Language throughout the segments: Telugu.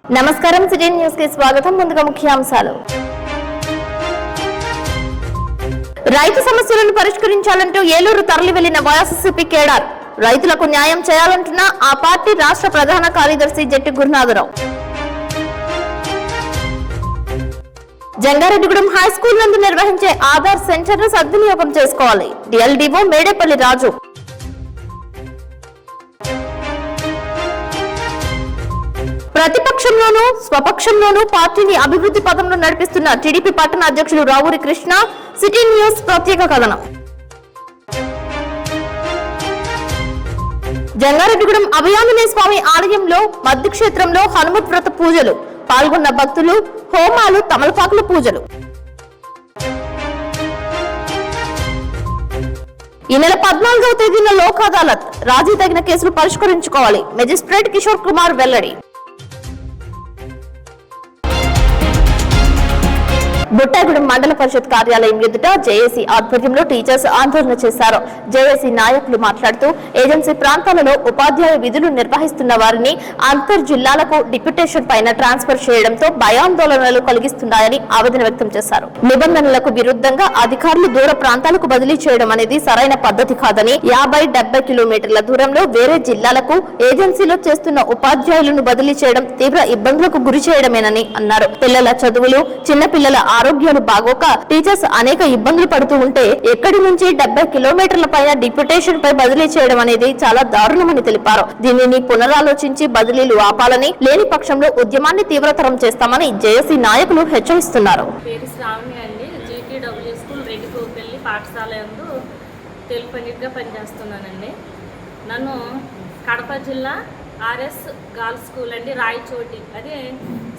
నమస్కారం సిటీ న్యూస్ కి స్వాగతం. ముందుగా ముఖ్యాంశాలు. రైతు సమస్యలను పరిష్కరించాలంటూ ఏలూరు తరలి వెళ్లిన వైఎస్ఆర్సీపీ కేడర్. రైతులకు న్యాయం చేయాలంటున్న ఆ పార్టీ రాష్ట్ర ప్రధాన కార్యదర్శి జట్టి గురునాథరావు. జంగారెడ్డిగూడెం హై స్కూల్ నందు నిర్వహించే ఆధార్ సెంటర్ ను సద్వినియోగం చేసుకోవాలి. డిఎల్డీఓ మేడేపల్లి రాజు. ప్రతిపక్షంలోనూ స్వపక్షంలోనూ పార్టీని అభివృద్ధి పదంలో నడిపిస్తున్న టీడీపీ పట్టణ అధ్యక్షులు రావూరి కృష్ణ. సిటీ న్యూస్ ప్రత్యేక కథనం. జంగారెడ్డిగూడెం అభయాంజనేయ స్వామి ఆలయంలో మధ్య క్షేత్రంలో హనుమత్ వ్రత పూజలు. పాల్గొన్న భక్తులు హోమాలు, తమలపాకుల పూజలు. ఈ నెల 14వ తేదీన లోక్ అదాలత్. రాజీ తగిన కేసులు పరిష్కరించుకోవాలి. మెజిస్ట్రేట్ కిషోర్ కుమార్ వెల్లడి. బుట్టాయిగూడెం మండల పరిషత్ కార్యాలయం ఎదుట జేఏసీ ఆధ్వర్యంలో టీచర్స్ ఆందోళన చేశారు. జేఏసీ నాయకులు మాట్లాడుతూ ఏజెన్సీ ప్రాంతాలలో ఉపాధ్యాయ విధులు నిర్వహిస్తున్న వారిని అంతర్ జిల్లాలకు డిప్యుటేషన్ పైన ట్రాన్స్ఫర్ చేయడంతో భయాందోళనలు కలిగిస్తున్నాయని ఆవేదన వ్యక్తం చేశారు. నిబంధనలకు విరుద్ధంగా అధికారులు దూర ప్రాంతాలకు బదిలీ చేయడం అనేది సరైన పద్ధతి కాదని, 50-70 కిలోమీటర్ల దూరంలో వేరే జిల్లాలకు ఏజెన్సీలో చేస్తున్న ఉపాధ్యాయులను బదిలీ చేయడం తీవ్ర ఇబ్బందులకు గురి చేయడమేనని అన్నారు. పిల్లల చదువులు, చిన్న పిల్లల ఆరోగ్యాలు బాగోక టీచర్స్ అనేక ఇబ్బందులు పడుతూ ఉంటే ఎక్కడి నుంచి 70 కిలోమీటర్ల పైన డిప్యుటేషన్ పై బదిలీ చేయడం అనేది చాలా దారుణమని తెలిపారు. దీనిని పునరాలోచించి బదిలీలు ఆపాలని, లేని పక్షంలో ఉద్యమాన్ని తీవ్రతరం చేస్తామని జేఏసీ నాయకులు హెచ్చరిస్తున్నారు. నన్ను కడప జిల్లా ఆర్ఎస్ గర్ల్స్ స్కూల్ అండి, రాయచోటి. అది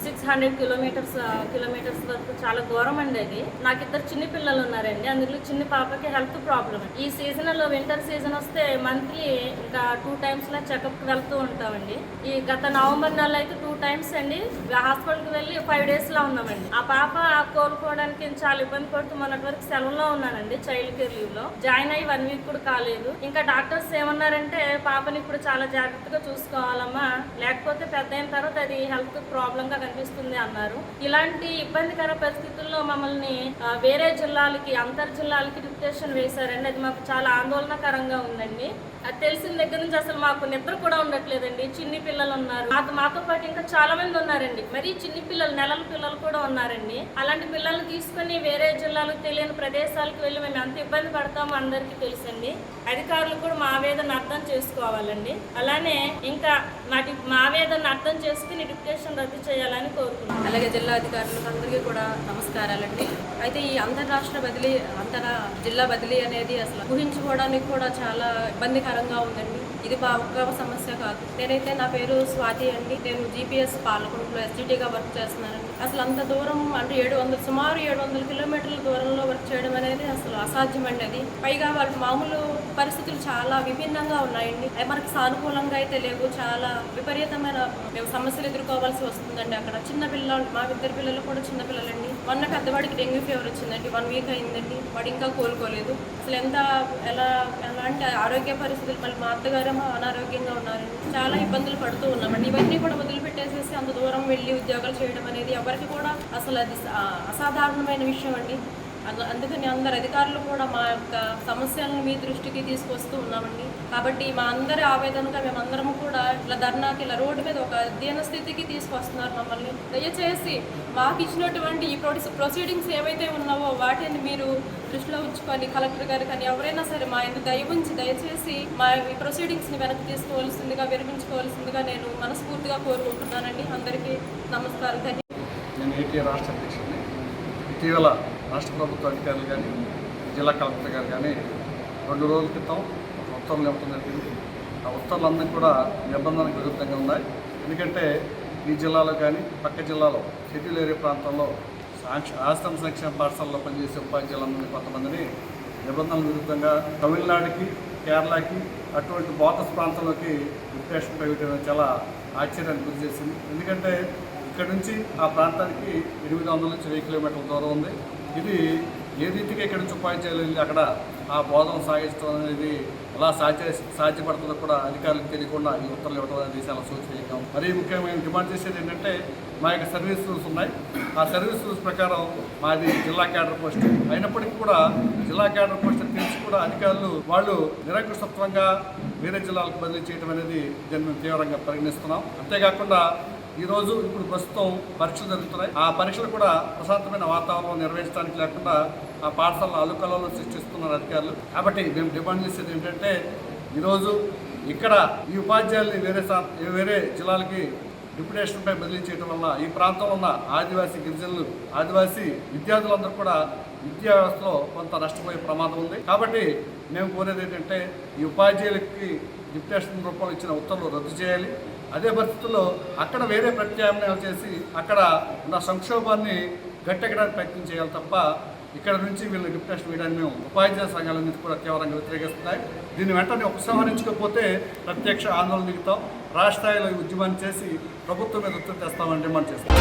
600 కిలోమీటర్స్ వరకు చాలా దూరం అండి. అది నాకు 2 చిన్న పిల్లలు ఉన్నారండి. అందులో చిన్న పాపకి హెల్త్ ప్రాబ్లం. ఈ సీజన్లో వింటర్ సీజన్ వస్తే మంత్లీ ఇంకా 2 times లా చెకప్కి వెళ్తూ ఉంటామండి. ఈ గత నవంబర్ నెలలో అయితే 2 times అండి హాస్పిటల్కి వెళ్ళి 5 days లా ఉన్నామండి. ఆ పాప కోలుకోవడానికి చాలా ఇబ్బంది పడుతూ మొన్నటి వరకు సెలవులో ఉన్నానండి, చైల్డ్ కేర్ లీవ్ లో. జాయిన్ అయ్యి 1 week కూడా కాలేదు. ఇంకా డాక్టర్స్ ఏమన్నారంటే పాపని ఇప్పుడు చాలా జాగ్రత్తగా చూసుకోవాలమ్మా, లేకపోతే పెద్ద అయిన తర్వాత అది హెల్త్ ప్రాబ్లం గా కనిపిస్తుంది అన్నారు. ఇలాంటి ఇబ్బందికర పరిస్థితుల్లో మమ్మల్ని వేరే జిల్లాలకి, అంతర్ జిల్లాలకి డిప్యుటేషన్ వేశారండి. అది మాకు చాలా ఆందోళనకరంగా ఉందండి. అది తెలిసిన దగ్గర నుంచి అసలు మాకు నిద్ర కూడా ఉండట్లేదండి. చిన్ని పిల్లలు ఉన్నారు, మాతో పాటు ఇంకా చాలా మంది ఉన్నారండి. మరి చిన్ని పిల్లలు, నెలల పిల్లలు కూడా ఉన్నారండి. అలాంటి పిల్లల్ని తీసుకుని వేరే జిల్లాలకు, తెలియని ప్రదేశాలకు వెళ్ళి మేము ఎంత ఇబ్బంది పడతామో అందరికీ తెలుసండి. అధికారులు కూడా మా ఆవేదన అర్థం చేసుకోవాలండి. అలానే ఇంకా మా ఆవేదన అర్థం చేసుకుని డిప్యుటేషన్ రద్దు చేయాలని కోరుకుంటున్నాం. అలాగే జిల్లా అధికారులకు అందరికీ కూడా నమస్కారాలండి. అయితే ఈ అంతర్రాష్ట్ర బదిలీ, జిల్లా బదిలీ అనేది అసలు ఊహించుకోవడానికి కూడా చాలా ఇబ్బందికరంగా ఉందండి. ఇది ఒక్క సమస్య కాదు. నేనైతే, నా పేరు స్వాతి అండి. నేను జీపీఎస్ పాలకొండలో ఎస్జిటిగా వర్క్ చేస్తున్నానండి. అసలు అంత దూరం అంటే సుమారు 700 కిలోమీటర్ల దూరంలో వర్క్ చేయడం అనేది అసలు అసాధ్యం అండి. అది పైగా వాళ్ళ మామూలు పరిస్థితులు చాలా విభిన్నంగా ఉన్నాయండి. మనకి సానుకూలంగా అయితే లేవు. చాలా విపరీతమైన మేము సమస్యలు ఎదుర్కోవాల్సి వస్తుందండి. అక్కడ చిన్న పిల్లలు, మా 2 పిల్లలు కూడా చిన్న పిల్లలండి. మొన్న పెద్దవాడికి డెంగ్యూ ఫీవర్ వచ్చిందండి. 1 week అయిందండి. వాడు ఇంకా కోలుకోలేదు. అసలు ఎలాంటి ఆరోగ్య పరిస్థితులు, మళ్ళీ మా అత్తగారు అనారోగ్యంగా ఉన్నారండి. చాలా ఇబ్బందులు పడుతూ ఉన్నామండి. ఇవన్నీ కూడా వదిలిపెట్టేసేసి అంత దూరం వెళ్ళి ఉద్యోగాలు చేయడం అనేది ఎవరికి కూడా అసలు అది అసాధారణమైన విషయం అండి. అందుకని అందరు అధికారులు కూడా మా యొక్క సమస్యలను మీ దృష్టికి తీసుకొస్తూ ఉన్నామండి. కాబట్టి మా అందరి ఆవేదనగా మేమందరం కూడా ఇలా ధర్నాకి, ఇలా రోడ్డు మీద ఒక అధ్యయన స్థితికి తీసుకొస్తున్నారు మమ్మల్ని. దయచేసి మాకు ఇచ్చినటువంటి ఈ ప్రొసీడింగ్స్ ఏవైతే ఉన్నావో వాటిని మీరు దృష్టిలో ఉంచుకొని కలెక్టర్ గారు కానీ ఎవరైనా సరే మా ఇంత దయ ఉంచి దయచేసి మా ఈ ప్రొసీడింగ్స్ని వెనక్కి తీసుకోవాల్సిందిగా, విరమించుకోవాల్సిందిగా నేను మనస్ఫూర్తిగా కోరుకుంటున్నానండి. అందరికీ నమస్కారం. ఇటీవల రాష్ట్ర ప్రభుత్వ అధికారులు కానీ, జిల్లా కలెక్టర్ గారు కానీ 2 రోజుల క్రితం ఉత్తర్వులు ఇవ్వడం జరిగింది. ఆ ఉత్తర్వులందరూ కూడా నిబంధనలకు విరుద్ధంగా ఉన్నాయి. ఎందుకంటే ఈ జిల్లాలో కానీ, పక్క జిల్లాలో షెడ్యూల్ ఏరియా ప్రాంతంలో ఆశ్రమ సంక్షేమ పాఠశాలలో పనిచేసే ఉపాధ్యాయులందరినీ, కొంతమందిని నిబంధనల విరుద్ధంగా తమిళనాడుకి, కేరళకి, అటువంటి బోర్డర్స్ ప్రాంతంలోకి డిప్యుటేషన్ ప్రవేశం చాలా ఆశ్చర్యానికి గురి చేసింది. ఎందుకంటే ఇక్కడ నుంచి ఆ ప్రాంతానికి 800 నుంచి 1000 కిలోమీటర్ల దూరం ఉంది. ఇది ఏ రీతిగా ఇక్కడి నుంచి ఉపాధ్యాయులు వెళ్ళి అక్కడ ఆ బోధన సాగించడం అనేది ఎలా సాధ్యపడుతుందో కూడా అధికారులకు తెలియకుండా ఈ ఉత్తర్వులు ఇవ్వడం అనేది చాలా సూచనీయం. మరీ ముఖ్యమైన డిమాండ్ చేసేది ఏంటంటే మా యొక్క సర్వీస్ రూల్స్ ఉన్నాయి. ఆ సర్వీస్ రూల్స్ ప్రకారం మాది జిల్లా క్యాడర్ పోస్ట్ అయినప్పటికీ కూడా జిల్లా క్యాడర్ పోస్ట్ తెలిసి కూడా అధికారులు వాళ్ళు నిరంకుశత్వంగా వేరే జిల్లాలకు బదిలీ చేయడం అనేది దీన్ని మేము తీవ్రంగా పరిగణిస్తున్నాం. అంతేకాకుండా ఈరోజు ఇప్పుడు ప్రస్తుతం పరీక్షలు జరుగుతున్నాయి. ఆ పరీక్షలు కూడా ప్రశాంతమైన వాతావరణం నిర్వహించడానికి లేకుండా ఆ పాఠశాలలో అల్లుకల్లో సృష్టిస్తున్నారు అధికారులు. కాబట్టి మేము డిమాండ్ చేసేది ఏంటంటే ఈరోజు ఇక్కడ ఈ ఉపాధ్యాయుల్ని వేరే జిల్లాలకి డిప్యుటేషన్పై బదిలీ చేయడం వల్ల ఈ ప్రాంతంలో ఉన్న ఆదివాసీ గిరిజనులు ఆదివాసీ విద్యార్థులందరూ కూడా విద్యా వ్యవస్థలో కొంత నష్టపోయే ప్రమాదం ఉంది. కాబట్టి మేము కోరేది ఏంటంటే ఈ ఉపాధ్యాయులకి డిప్యుటేషన్ రూపంలో ఇచ్చిన ఉత్తర్వులు రద్దు చేయాలి. అదే పరిస్థితుల్లో అక్కడ వేరే ప్రత్యామ్నాయాలు చేసి అక్కడ ఉన్న సంక్షోభాన్ని గట్టెక్కడానికి ప్రయత్నం చేయాలి తప్ప ఇక్కడ నుంచి వీళ్ళని డిప్యుటేషన్ వేయడానికి మేము ఉపాధ్యాయ సంఘాల నుంచి కూడా తీవ్రంగా వ్యతిరేకిస్తున్నాయి. దీన్ని వెంటనే ఉపసంహరించకపోతే ప్రత్యక్ష ఆందోళన దిగుతాం. రాష్ట్ర స్థాయిలో ఈ ఉద్యమాన్ని చేసి ప్రభుత్వం మీద ఒత్తిడి తెస్తామని డిమాండ్ చేస్తాం.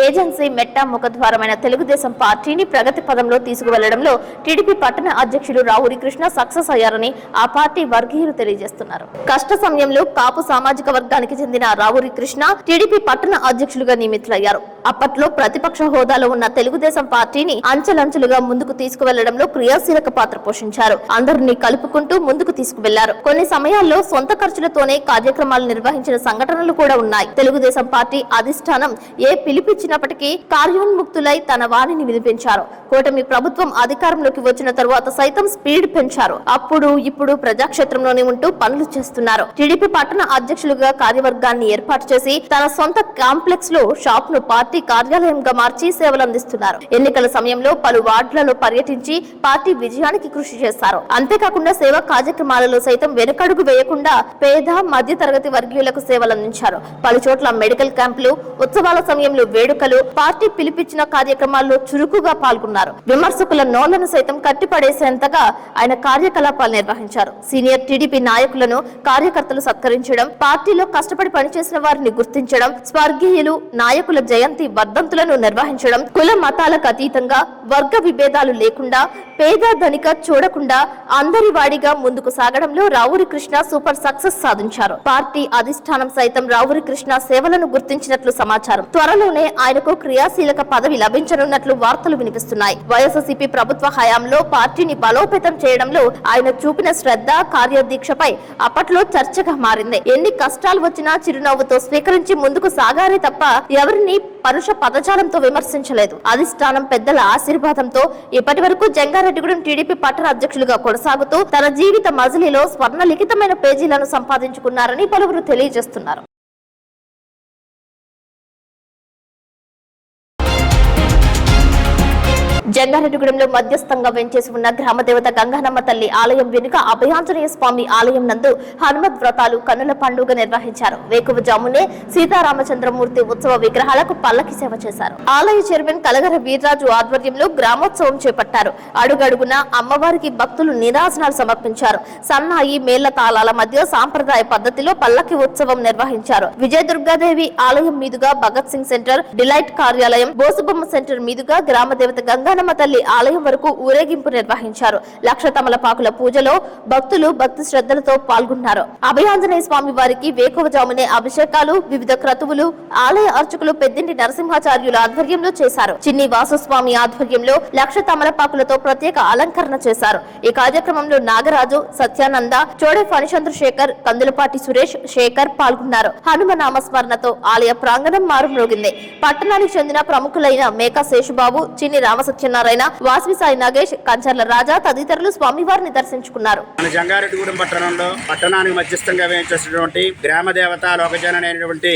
ఏజెన్సీ మెట్టా ముఖద్వారమైన తెలుగుదేశం పార్టీని ప్రగతి పదంలో తీసుకువెళ్లడంలో టీడీపీ పట్టణ అధ్యక్షులు రావురి కృష్ణ సక్సెస్ అయ్యారని ఆ పార్టీ వర్గీయులు తెలియజేస్తున్నారు. కష్ట సమయంలో కాపు సామాజిక వర్గానికి చెందిన రావురి కృష్ణ టీడీపీ పట్టణ అధ్యక్షులుగా నియమితులయ్యారు. అప్పట్లో ప్రతిపక్ష హోదాలో ఉన్న తెలుగుదేశం పార్టీని అంచెలంచెలుగా ముందుకు తీసుకువెళ్లడంలో క్రియాశీలక పాత్ర పోషించారు. అందరినీ కలుపుకుంటూ ముందుకు తీసుకువెళ్లారు. కొన్ని సమయాల్లో సొంత ఖర్చులతోనే కార్యక్రమాలు నిర్వహించిన సంఘటనలు కూడా ఉన్నాయి. తెలుగుదేశం పార్టీ అధిష్టానం ఏ పిలిపించినప్పటికీ కార్యోన్ముక్తులై తన వాణిని వినిపించారు. కూటమి ప్రభుత్వం అధికారంలోకి వచ్చిన తరువాత సైతం స్పీడ్ పెంచారు. అప్పుడు ఇప్పుడు ప్రజాక్షేత్రంలోనే ఉంటూ పనులు చేస్తున్నారు. టీడీపీ పట్టణ అధ్యక్షులుగా కార్యవర్గాన్ని ఏర్పాటు చేసి తన సొంత కాంప్లెక్స్ లో షాప్ ను పార్టీ కార్యాలయంగా మార్చి సేవలు అందిస్తున్నారు. ఎన్నికల సమయంలో పలు వార్డులలో పర్యటించి పార్టీ విజయానికి కృషి చేశారు. అంతేకాకుండా సేవా కార్యక్రమాలలో సైతం వెనుకడుగు వేయకుండా పేద మధ్య తరగతి వర్గీయులకు సేవలు అందించారు. పలు చోట్ల మెడికల్ క్యాంపులు, ఉత్సవాల సమయంలో వేడుకలు, పార్టీ పిలిపించిన కార్యక్రమాల్లో చురుకుగా పాల్గొన్నారు. విమర్శకుల నోళ్లను సైతం కట్టిపడేసేంతగా ఆయన కార్యకలాపాలు నిర్వహించారు. సీనియర్ టీడీపీ నాయకులను కార్యకర్తలు సత్కరించడం, పార్టీలో కష్టపడి పనిచేసిన వారిని గుర్తించడం, స్వర్గీయులు నాయకుల జయంతి వర్ధంతులను నిర్వహించడం, కుల మతాలకు అతీతంగా వర్గ విభేదాలు లేకుండా పేద ధనిక చూడకుండా అందరి వాడిగా ముందుకు సాగడంలో రావురి కృష్ణ సూపర్ సక్సెస్ సాధించారు. పార్టీ అధిష్టానం సైతం రావురి కృష్ణ సేవలను గుర్తించినట్లు సమాచారం. త్వరలోనే ఆయనకు క్రియాశీలక పదవి లభించనున్నట్లు వార్తలు వినిపిస్తున్నాయి. వైఎస్ఆర్సీపీ ప్రభుత్వ హయాంలో పార్టీని బలోపేతం చేయడంలో ఆయన చూపిన శ్రద్ధ, కార్యదీక్షపై అప్పట్లో చర్చగా మారింది. ఎన్ని కష్టాలు వచ్చినా చిరునవ్వుతో స్వీకరించి ముందుకు సాగారే తప్ప ఎవరిని పరుష పదజాలంతో విమర్శించలేదు. అధిష్టానం పెద్దల ఆశీర్వాదంతో ఇప్పటి వరకు జంగారెడ్డిగూడెం టీడీపీ పట్టణ అధ్యక్షులుగా కొనసాగుతూ తన జీవిత మజిలీలో స్వర్ణలిఖితమైన పేజీలను సంపాదించుకున్నారని పలువురు తెలియజేస్తున్నారు. జంగారెడ్డిగూడెంలో మధ్యస్థంగా వెంచేసి ఉన్న గ్రామదేవత గంగానమ్మ తల్లి ఆలయం వెనుక అభయాంజనేయ స్వామి ఆలయం నందు హనుమత్ వ్రతాలు కన్నుల పండుగ నిర్వహించారు. వేకువజామునే సీతారామచంద్రమూర్తి ఉత్సవ విగ్రహాలకు పల్లకి సేవ చేశారు. ఆలయ చైర్మన్ కలగర వీర్రాజు ఆధ్వర్యంలో గ్రామోత్సవం చేపట్టారు. అడుగడుగున అమ్మవారికి భక్తులు నీరాజనాలు సమర్పించారు. సన్నాయి మేళ్ల తాళాల మధ్య సాంప్రదాయ పద్ధతిలో పల్లకి ఉత్సవం నిర్వహించారు. విజయదుర్గాదేవి ఆలయం మీదుగా భగత్ సింగ్ సెంటర్, డిలైట్ కార్యాలయం, బోసుబొమ్మ సెంటర్ మీదుగా గ్రామదేవత గంగానమ్మ తల్లి ఆలయం వరకు ఊరేగింపు నిర్వహించారు. లక్ష తమలపాకుల పూజలో భక్తులు భక్తి శ్రద్ధలతో పాల్గొన్నారు. అభయాంజనేయ స్వామి వారికి వేకువజామునే అభిషేకాలు, వివిధ క్రతువులు ఆలయ అర్చకులు పెద్దింటి నరసింహాచార్యుల ఆధ్వర్యంలో చేశారు. చిన్ని వాసుస్వామి ఆధ్వర్యంలో లక్ష తమలపాకులతో ప్రత్యేక అలంకరణ చేశారు. ఈ కార్యక్రమంలో నాగరాజు, సత్యానంద, చోడే ఫణిచంద్రశేఖర్, కందులపాటి సురేష్, శేఖర్ పాల్గొన్నారు. హనుమనామ స్మరణతో ఆలయ ప్రాంగణం మారుమ్రోగింది. పట్టణానికి చెందిన ప్రముఖులైన మేకా శేషుబాబు, చిన్ని రామసత్యనారాయణ, వాసవి సాయి నాగేష్, కంచర్ల రాజా తదితరులు స్వామివారిని దర్శించుకున్నారు. మన జంగారెడ్డిగూడెం పట్టణంలో పట్టణానికి మధ్యస్థంగా వేయించేసినటువంటి గ్రామ దేవత లోకజననైనటువంటి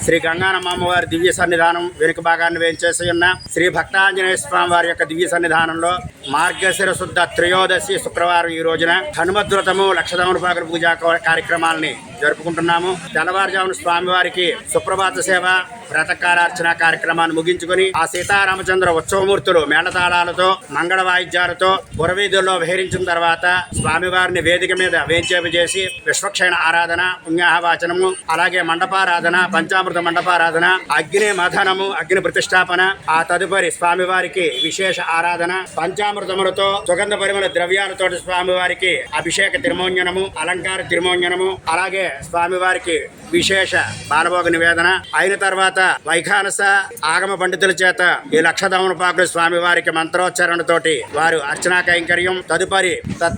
శ్రీ గంగానమ్మ అమ్మవారి దివ్య సన్నిధానం వెనుక భాగాన్ని వేయించేసి ఉన్న శ్రీ భక్తాంజనేయ స్వామి వారి యొక్క దివ్య సన్నిధానంలో మార్గశిర శుద్ధ త్రయోదశి శుక్రవారం ఈ రోజున హనుమద్వ్రతము, లక్షదమనపాకుల పూజా కార్యక్రమాలని జరుపుకుంటున్నాము. తెల్లవారుజామున స్వామివారికి సుప్రభాత సేవ, ప్రాతకాలార్చన కార్యక్రమాన్ని ముగించుకుని ఆ సీతారామచంద్ర ఉత్సవమూర్తులు మేళతాళాలతో మంగళ వాయిద్యాలతో పురవీధుల్లో విహరించిన తర్వాత స్వామివారిని వేదిక మీద వేంచేపజేసి విశ్వక్షేణ ఆరాధన, పుణ్యాహవాచనము, అలాగే మండపారాధన, పంచామృత మండపారాధన, అగ్ని మథనము, అగ్ని ప్రతిష్టాపన, ఆ తదుపరి స్వామివారికి విశేష ఆరాధన, పంచామృతములతో సుగంధ పరిమళ ద్రవ్యాలతోటి స్వామివారికి అభిషేక తిరుమోంజనము, అలంకార తిరుమోంజనము, అలాగే స్వామివారికి విశేష బాలభోగ నివేదన అయిన తర్వాత వైఖానస ఆగమ పండితుల చేత ఈ లక్షదమనపాకుడు స్వామివారికి మంత్రోచ్చారణతోటి వారు అర్చనా కైంకర్యం, తదుపరి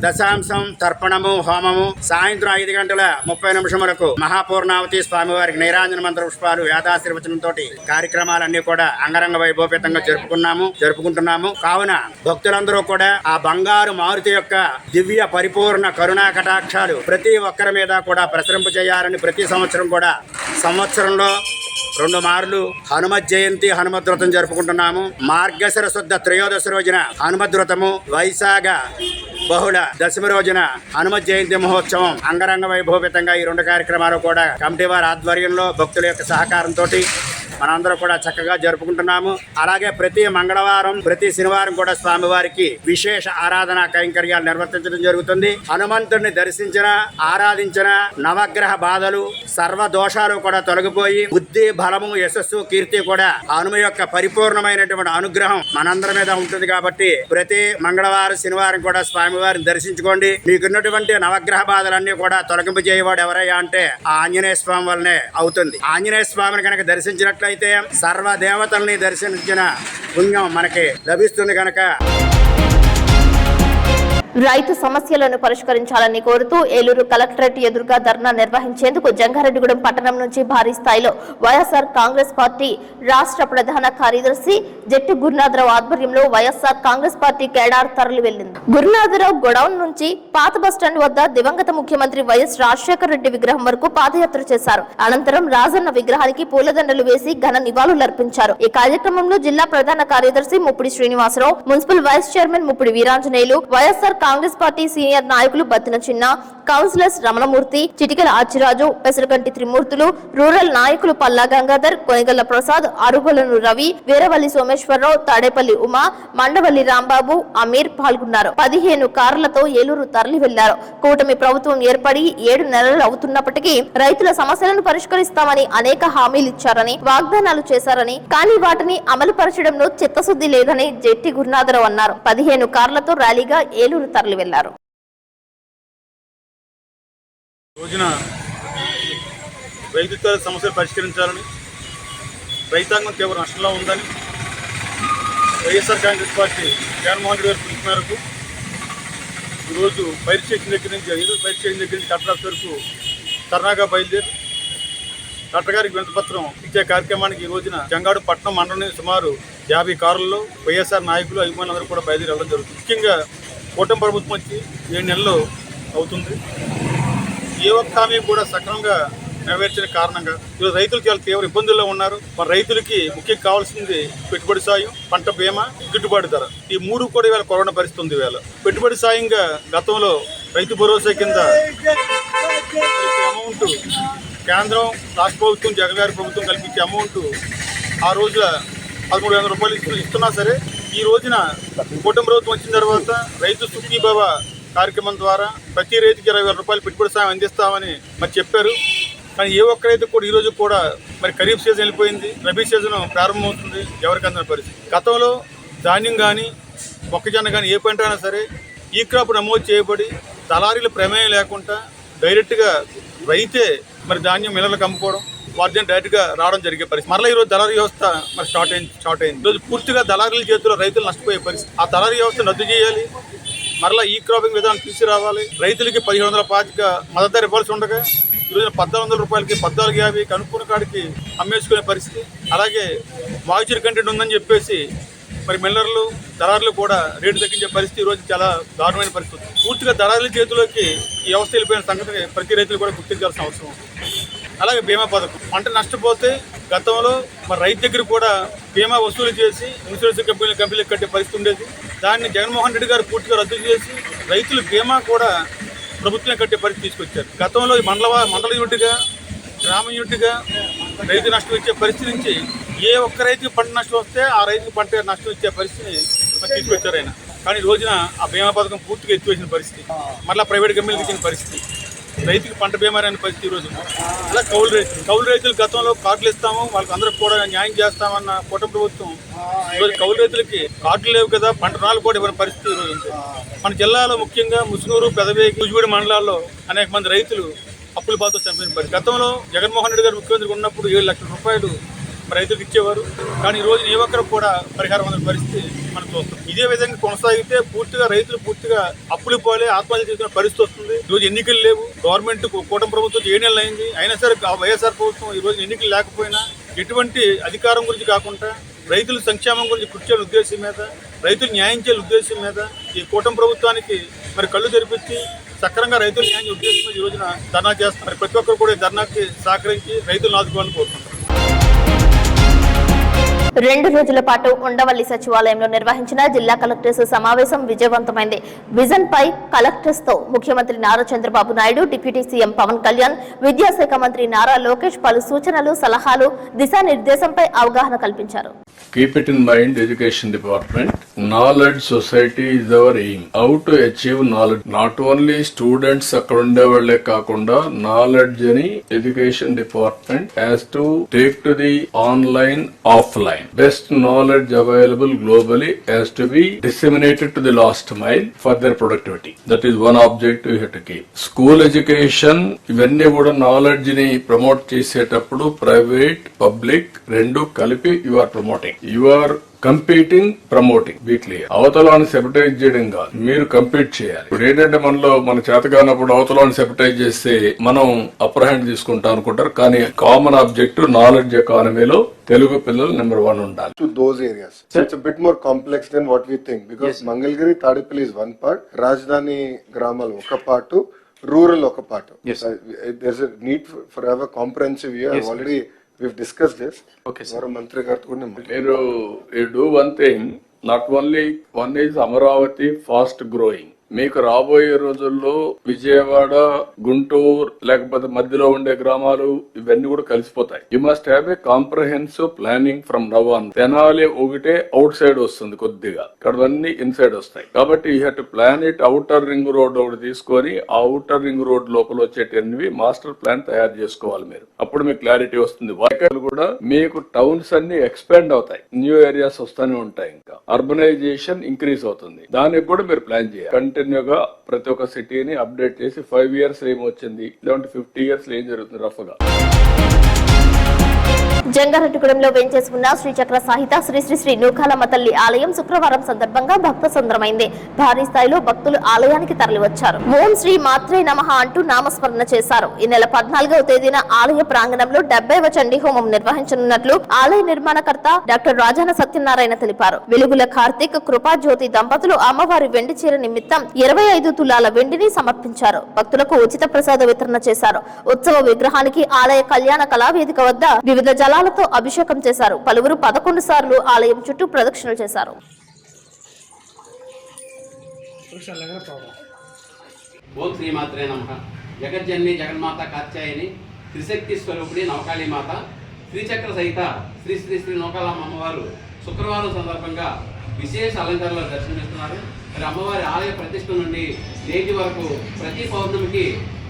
దశాంశం తర్పణము, హోమము, సాయంత్రం 5:30 మహాపూర్ణావతి స్వామివారికి నీరాంజన మంత్ర పుష్పాలు, వేదాశీర్వచనంతో కార్యక్రమాలన్నీ కూడా అంగరంగ వైభవపేతంగా జరుపుకుంటున్నాము. కావున భక్తులందరూ కూడా ఆ బంగారు మారుతి యొక్క దివ్య పరిపూర్ణ కరుణా కటాక్షాలు ప్రతి ఒక్కరి మీద కూడా ప్రసరింపు చేయాలని ప్రతి సంవత్సరంలో 2 మార్లు హనుమత్ జయంతి, హనుమద్ వ్రతం జరుపుకుంటున్నాము. మార్గశిర శుద్ధ త్రయోదశి రోజున హనుమద్ వ్రతము, వైశాఖ బహుళ దశమి రోజున హనుమత్ జయంతి మహోత్సవం అంగరంగ వైభవపేతంగా ఈ 2 కార్యక్రమాలు కూడా కమిటీ వారి ఆధ్వర్యంలో భక్తుల యొక్క సహకారంతో మనందరూ కూడా చక్కగా జరుపుకుంటున్నాము. అలాగే ప్రతి మంగళవారం, ప్రతి శనివారం కూడా స్వామివారికి విశేష ఆరాధన కైంకర్యాలు నిర్వర్తించడం జరుగుతుంది. హనుమంతుడిని దర్శించిన, ఆరాధించిన నవగ్రహ బాధలు, సర్వ దోషాలు కూడా తొలగిపోయి బుద్ధి, బలము, యశస్సు, కీర్తి కూడా హనుమ యొక్క పరిపూర్ణమైనటువంటి అనుగ్రహం మనందరి మీద ఉంటుంది. కాబట్టి ప్రతి మంగళవారం, శనివారం కూడా స్వామివారిని దర్శించుకోండి. మీకున్నటువంటి నవగ్రహ బాధలన్నీ కూడా తొలగింపు చేయవాడు ఎవరయ్యా అంటే ఆ ఆంజనేయ స్వామి వల్లనే అవుతుంది. ఆంజనేయ స్వామిని కనుక దర్శించినట్లయితే సర్వ దేవతల్ని దర్శించిన పుణ్యం మనకి లభిస్తుంది కనుక రైతు సమస్యలను పరిష్కరించాలని కోరుతూ ఏలూరు కలెక్టరేట్ ఎదురుగా ధర్నా నిర్వహించేందుకు జంగారెడ్డిగూడెం పట్టణం నుంచి భారీ స్థాయిలో వైఎస్ఆర్ కాంగ్రెస్ పార్టీ రాష్ట్ర ప్రధాన కార్యదర్శి జట్టి గురునాథరావు ఆధ్వర్యంలో వైఎస్ఆర్ కాంగ్రెస్ పార్టీ కేడార్ తరలి వెళ్లింది. గురునాథరావు గొడౌన్ నుంచి పాత బస్టాండ్ వద్ద దివంగత ముఖ్యమంత్రి వైఎస్ రాజశేఖర రెడ్డి విగ్రహం వరకు పాదయాత్ర చేశారు. అనంతరం రాజన్న విగ్రహానికి పూలదండలు వేసి ఘన నివాళులర్పించారు. ఈ కార్యక్రమంలో జిల్లా ప్రధాన కార్యదర్శి Muppidi Srinivasarao, municipal vice chairman Muppidi Veeranjaneyulu, YSR Congress party senior నాయకులు బత్తిన చిన్న, కౌన్సిలర్స్ రమణమూర్తి, చిటికల ఆచిరాజు, పెసరగంటి త్రిమూర్తులు, రూరల్ నాయకులు పల్లా గంగాధర్, కొనిగల్ల ప్రసాద్, అరుగులను రవి, వీరవల్లి సోమేశ్వరరావు, తాడేపల్లి ఉమా, మండవల్లి రాంబాబు, అమీర్ పాల్గొన్నారు. 15 కార్లతో ఏలూరు తరలి వెళ్లారు. కూటమి ప్రభుత్వం ఏర్పడి 7 నెలలు అవుతున్నప్పటికీ రైతుల సమస్యలను పరిష్కరిస్తామని అనేక హామీలు ఇచ్చారని, వాగ్దానాలు చేశారని, కానీ వాటిని అమలు పరచడంలో చిత్తశుద్ధి లేదని జట్టి గురునాథరావు అన్నారు. 15 కార్లతో ర్యాలీగా ఏలూరు తరలి వెళ్లారు. రోజున రైతు సమస్యలు పరిష్కరించాలని, రైతాంగం తీవ్ర నష్టంలో ఉందని వైఎస్ఆర్ కాంగ్రెస్ పార్టీ జగన్మోహన్ రెడ్డి గారి పిలుపు మేరకు ఈరోజు పైరు స్టేషన్ దగ్గర నుంచి కలెక్టర్ ఆఫీస్ వరకు ధర్నాగా బయలుదేరి కలెక్టర్ గారికి వినతిపత్రం ఇచ్చే కార్యక్రమానికి ఈ రోజున జంగాడు పట్టణం మండలం సుమారు 50 కారుల్లో వైఎస్ఆర్ నాయకులు, అభిమానులందరూ కూడా బయలుదేరి వెళ్ళడం జరుగుతుంది. ముఖ్యంగా కూటమి ప్రభుత్వం వచ్చి 7 నెలలు అవుతుంది. ఏ ఒక్క హామీ కూడా సక్రమంగా నెరవేర్చిన కారణంగా ఈరోజు రైతులు చాలా తీవ్ర ఇబ్బందుల్లో ఉన్నారు. మన రైతులకి ముఖ్యంగా కావాల్సింది పెట్టుబడి సాయం, పంట బీమా, గిట్టుబాటు ధర. ఈ 3 కూడా ఇవాళ కరోనా పరిస్థితి ఉంది. ఇవాళ పెట్టుబడి సాయంగా గతంలో రైతు భరోసా కింద అమౌంట్ కేంద్రం, రాష్ట్ర ప్రభుత్వం, జగన్ గారి ప్రభుత్వం కల్పించే అమౌంట్ ఆ రోజుల 1300 రూపాయలు ఇస్తున్నా సరే, ఈ రోజున కూటమి ప్రభుత్వం వచ్చిన తర్వాత రైతు సుఖీభవ కార్యక్రమం ద్వారా ప్రతి రైతుకి 20,000 రూపాయలు పెట్టుబడి సాయం అందిస్తామని మరి చెప్పారు. కానీ ఏ ఒక్క రైతు కూడా ఈరోజు కూడా మరి ఖరీఫ్ సీజన్ వెళ్ళిపోయింది, రబీ సీజన్ ప్రారంభమవుతుంది, ఎవరికి అందని పరిస్థితి. గతంలో ధాన్యం కానీ, మొక్కజొన్న కానీ ఏ పంట అయినా సరే ఈ క్రాప్ నమోదు చేయబడి దళారీల ప్రమేయం లేకుండా డైరెక్ట్గా రైతే మరి ధాన్యం మిల్లర్లకు అమ్ముకోవడం, వారి డైరెక్ట్గా రావడం జరిగే పరిస్థితి. మరలా ఈరోజు దళారీ వ్యవస్థ మరి స్టార్ట్ అయింది. ఈరోజు పూర్తిగా దళారీల చేతిలో రైతులు నష్టపోయే పరిస్థితి. ఆ దళారీ వ్యవస్థను రద్దు చేయాలి, మరలా ఈ క్రాపింగ్ విధానం తీసుకురావాలి. రైతులకి 1525 మద్దతు ధర ఇవ్వాల్సి ఉండగా ఈరోజు 1400 రూపాయలకి 1450 కనుక్కున్న కాడికి అమ్మేసుకునే పరిస్థితి. అలాగే మాయిచర్ కంటెంట్ ఉందని చెప్పేసి మరి మిల్లర్లు, దళారులు కూడా రేటు తగ్గించే పరిస్థితి ఈరోజు చాలా దారుణమైన పరిస్థితి. పూర్తిగా దళారుల చేతిలోకి ఈ వ్యవస్థ వెళ్ళిపోయిన సంగతిని ప్రతి రైతులు కూడా గుర్తించాల్సిన అవసరం. అలాగే బీమా పథకం, పంట నష్టపోతే గతంలో మరి రైతు దగ్గర కూడా బీమా వసూలు చేసి ఇన్సూరెన్స్ కంపెనీలకు కట్టే పరిస్థితి ఉండేది. దాన్ని జగన్మోహన్ రెడ్డి గారు పూర్తిగా రద్దు చేసి రైతుల బీమా కూడా ప్రభుత్వం కట్టే పరిస్థితి తీసుకొచ్చారు. గతంలో మండల యూనిట్గా, గ్రామ యూనిట్గా రైతు నష్టం ఇచ్చే పరిస్థితి నుంచి ఏ ఒక్క రైతుకి పంట నష్టం వస్తే ఆ రైతుకి పంట నష్టం ఇచ్చే పరిస్థితిని తీసుకొచ్చారు ఆయన. కానీ ఈ రోజున ఆ బీమా పథకం పూర్తిగా ఎత్తివేసిన పరిస్థితి, మళ్ళీ ప్రైవేట్ కంపెనీలకు ఇచ్చిన పరిస్థితి, రైతుకి పంట బీమా అనే పరిస్థితి ఈ రోజు. అలా కౌలు రైతులు గతంలో కార్డులు ఇస్తాము వాళ్ళకి అందరికి కూడా న్యాయం చేస్తామన్న కూటమి ప్రభుత్వం ఈరోజు కౌలు రైతులకి కార్డులు లేవు కదా, పంట రుణాలు కూడా ఇవ్వని పరిస్థితి ఈ రోజు ఉంది. మన జిల్లాలో ముఖ్యంగా ముసునూరు, పెదవేగి, కూచిపూడి మండలాల్లో అనేక మంది రైతులు అప్పుల బాధతో చనిపోయిన పరిస్థితి. గతంలో జగన్మోహన్ రెడ్డి గారు ముఖ్యమంత్రి ఉన్నప్పుడు 7 లక్షల రూపాయలు రైతులకు ఇచ్చేవారు. కానీ ఈ రోజు ఏ ఒక్కరికి కూడా పరిహారం అందిన పరిస్థితి మనం చూస్తాం. ఇదే విధంగా కొనసాగితే పూర్తిగా రైతులు పూర్తిగా అప్పులు పోలే ఆత్మహత్య చేసుకునే పరిస్థితి వస్తుంది. ఈ రోజు ఎన్నికలు లేవు, గవర్నమెంట్ కూటమి ప్రభుత్వం 7 నెలలు అయింది. అయినా సరే వైఎస్ఆర్ ప్రభుత్వం ఈ రోజు ఎన్నికలు లేకపోయినా ఎటువంటి అధికారం గురించి కాకుండా రైతుల సంక్షేమం గురించి కృషి చేయాలని ఉద్దేశం మీద, రైతులు న్యాయం చేయాలని ఉద్దేశం మీద ఈ కూటమి ప్రభుత్వానికి మరి కళ్ళు తెరిపించి సక్రంగా రైతులు న్యాయం ఉద్దేశం మీద ఈ రోజున ధర్నా చేస్తున్నారు. ప్రతి ఒక్కరు కూడా ఈ ధర్నాకి సహకరించి రైతులను ఆదుకోవాలని కోరుకుంటున్నారు. 2 రోజుల పాటు ఉండవల్లి సచివాలయంలో నిర్వహించిన జిల్లా కలెక్టర్స్ సమావేశం విజయవంతమైంది. విజన్ పై కలెక్టర్స్ తో ముఖ్యమంత్రి నారా చంద్రబాబు నాయుడు, డిప్యూటీ సీఎం పవన్ కళ్యాణ్, విద్యాశాఖ మంత్రి నారా లోకేష్ పలు సూచనలు, సలహాలు, దిశానిర్దేశంపై అవగాహన కల్పించారు. Keep it in mind, Education Department. Knowledge society is our aim. How to achieve knowledge? Not only students అక్కడ ఉండేవాళ్లే కాకుండా knowledge అని Education Department has to take to the online, offline. Best knowledge available globally has to be disseminated to the last mile for their productivity. That is one objective you have to keep. School education ఇవన్నీ కూడా knowledge ని ప్రమోట్ చేసేటప్పుడు ప్రైవేట్, పబ్లిక్ రెండు కలిపి you are promoting. You are competing, promoting weekly. అవతలాన్ని సెపరేట్ చేయడం కాదు, మీరు కంపీట్ చేయాలి. ఇప్పుడు ఏంటంటే మన చేత కానప్పుడు అవతలాన్ని సెపరేట్ చేస్తే మనం అప్పర్ హ్యాండ్ తీసుకుంటాం అనుకుంటారు. కానీ కామన్ ఆబ్జెక్టివ్ నాలెడ్జ్ ఎకానమీలో తెలుగు పిల్లలు నెంబర్ 1 ఉండాలి. To those areas. So it's a bit more complex than what we think because yes. Mangalgiri, Tadipalli is one part, Rajdhani Gramal oka part, rural oka part. Yes. There's a need for have a comprehensive year. Yes. Already we've discussed this. Okay, sir. Mantri garu you do one thing, not only one is Amaravati fast growing. మీకు రాబోయే రోజుల్లో విజయవాడ, గుంటూరు లేకపోతే మధ్యలో ఉండే గ్రామాలు ఇవన్నీ కూడా కలిసిపోతాయి. You must have a comprehensive planning from now on. Tenali ఒకటే అవుట్ సైడ్ వస్తుంది కొద్దిగా, ఇక్కడవన్నీ ఇన్సైడ్ వస్తాయి. కాబట్టి you have to plan it. Outer ring road ఒకటి తీసుకొని ఆ అవుటర్ రింగ్ రోడ్ లోపల వచ్చేటవి మాస్టర్ ప్లాన్ తయారు చేసుకోవాలి మీరు. అప్పుడు మీకు క్లారిటీ వస్తుంది. వాటిలో కూడా మీకు టౌన్స్ అన్ని ఎక్స్పాండ్ అవుతాయి, న్యూ ఏరియాస్ వస్తూనే ఉంటాయి, ఇంకా అర్బనైజేషన్ ఇంక్రీజ్ అవుతుంది. దానికి కూడా మీరు ప్లాన్ చేయాలి. కంటిన్యూగా ప్రతి ఒక్క సిటీని అప్డేట్ చేసి 5 years ఏమొచ్చింది, లేదంటే 50 years ఏం జరుగుతుంది రఫ్గా. జంగారెడ్డిగూడెంలో వెంచేసి ఉన్న శ్రీచక్ర సాహిత శ్రీ శ్రీ శ్రీ నూకాలమ్మ తల్లి ఆలయం శుక్రవారం సందర్భంగా భక్త సంద్రమైంది. భారీ స్థాయిలో భక్తులు ఆలయానికి తరలివచ్చారు. ఓం శ్రీ మాత్రే నమః అంటూ నామస్మరణ చేశారు. ఈ నెల 14వ తేదీన ఆలయ ప్రాంగణంలో 70వ చండీ హోమం నిర్వహించనున్నట్లు ఆలయ నిర్మాణకర్త డాక్టర్ రాజాన సత్యనారాయణ తెలిపారు. వెలుగుల కార్తీక్, కృపాజ్యోతి దంపతులు అమ్మవారి వెండి చీర నిమిత్తం 25 తులాల వెండిని సమర్పించారు. భక్తులకు ఉచిత ప్రసాద వితరణ చేశారు. ఉత్సవ విగ్రహానికి ఆలయ కళ్యాణ కళావేదిక వద్ద వివిధ జలాలతో అభిషేకం చేశారు. పలువురు 11 సార్లు ఆలయం చుట్టూ ప్రదక్షిణలు చేశారు. ఓం శ్రీమాత్రే నమః. జగజ్జనని జగన్మాత కాత్యాయని త్రిశక్తి స్వరూపిణి నవకాళీ మాత శ్రీచక్ర సహిత శ్రీ శ్రీ శ్రీ నూకాలమ్మ అమ్మవారు శుక్రవారం సందర్భంగా విశేష అలంకరణలో దర్శనమిస్తున్నారు. మరి అమ్మవారి ఆలయ ప్రతిష్ఠ నుండి నేటి వరకు ప్రతి పౌర్ణమికి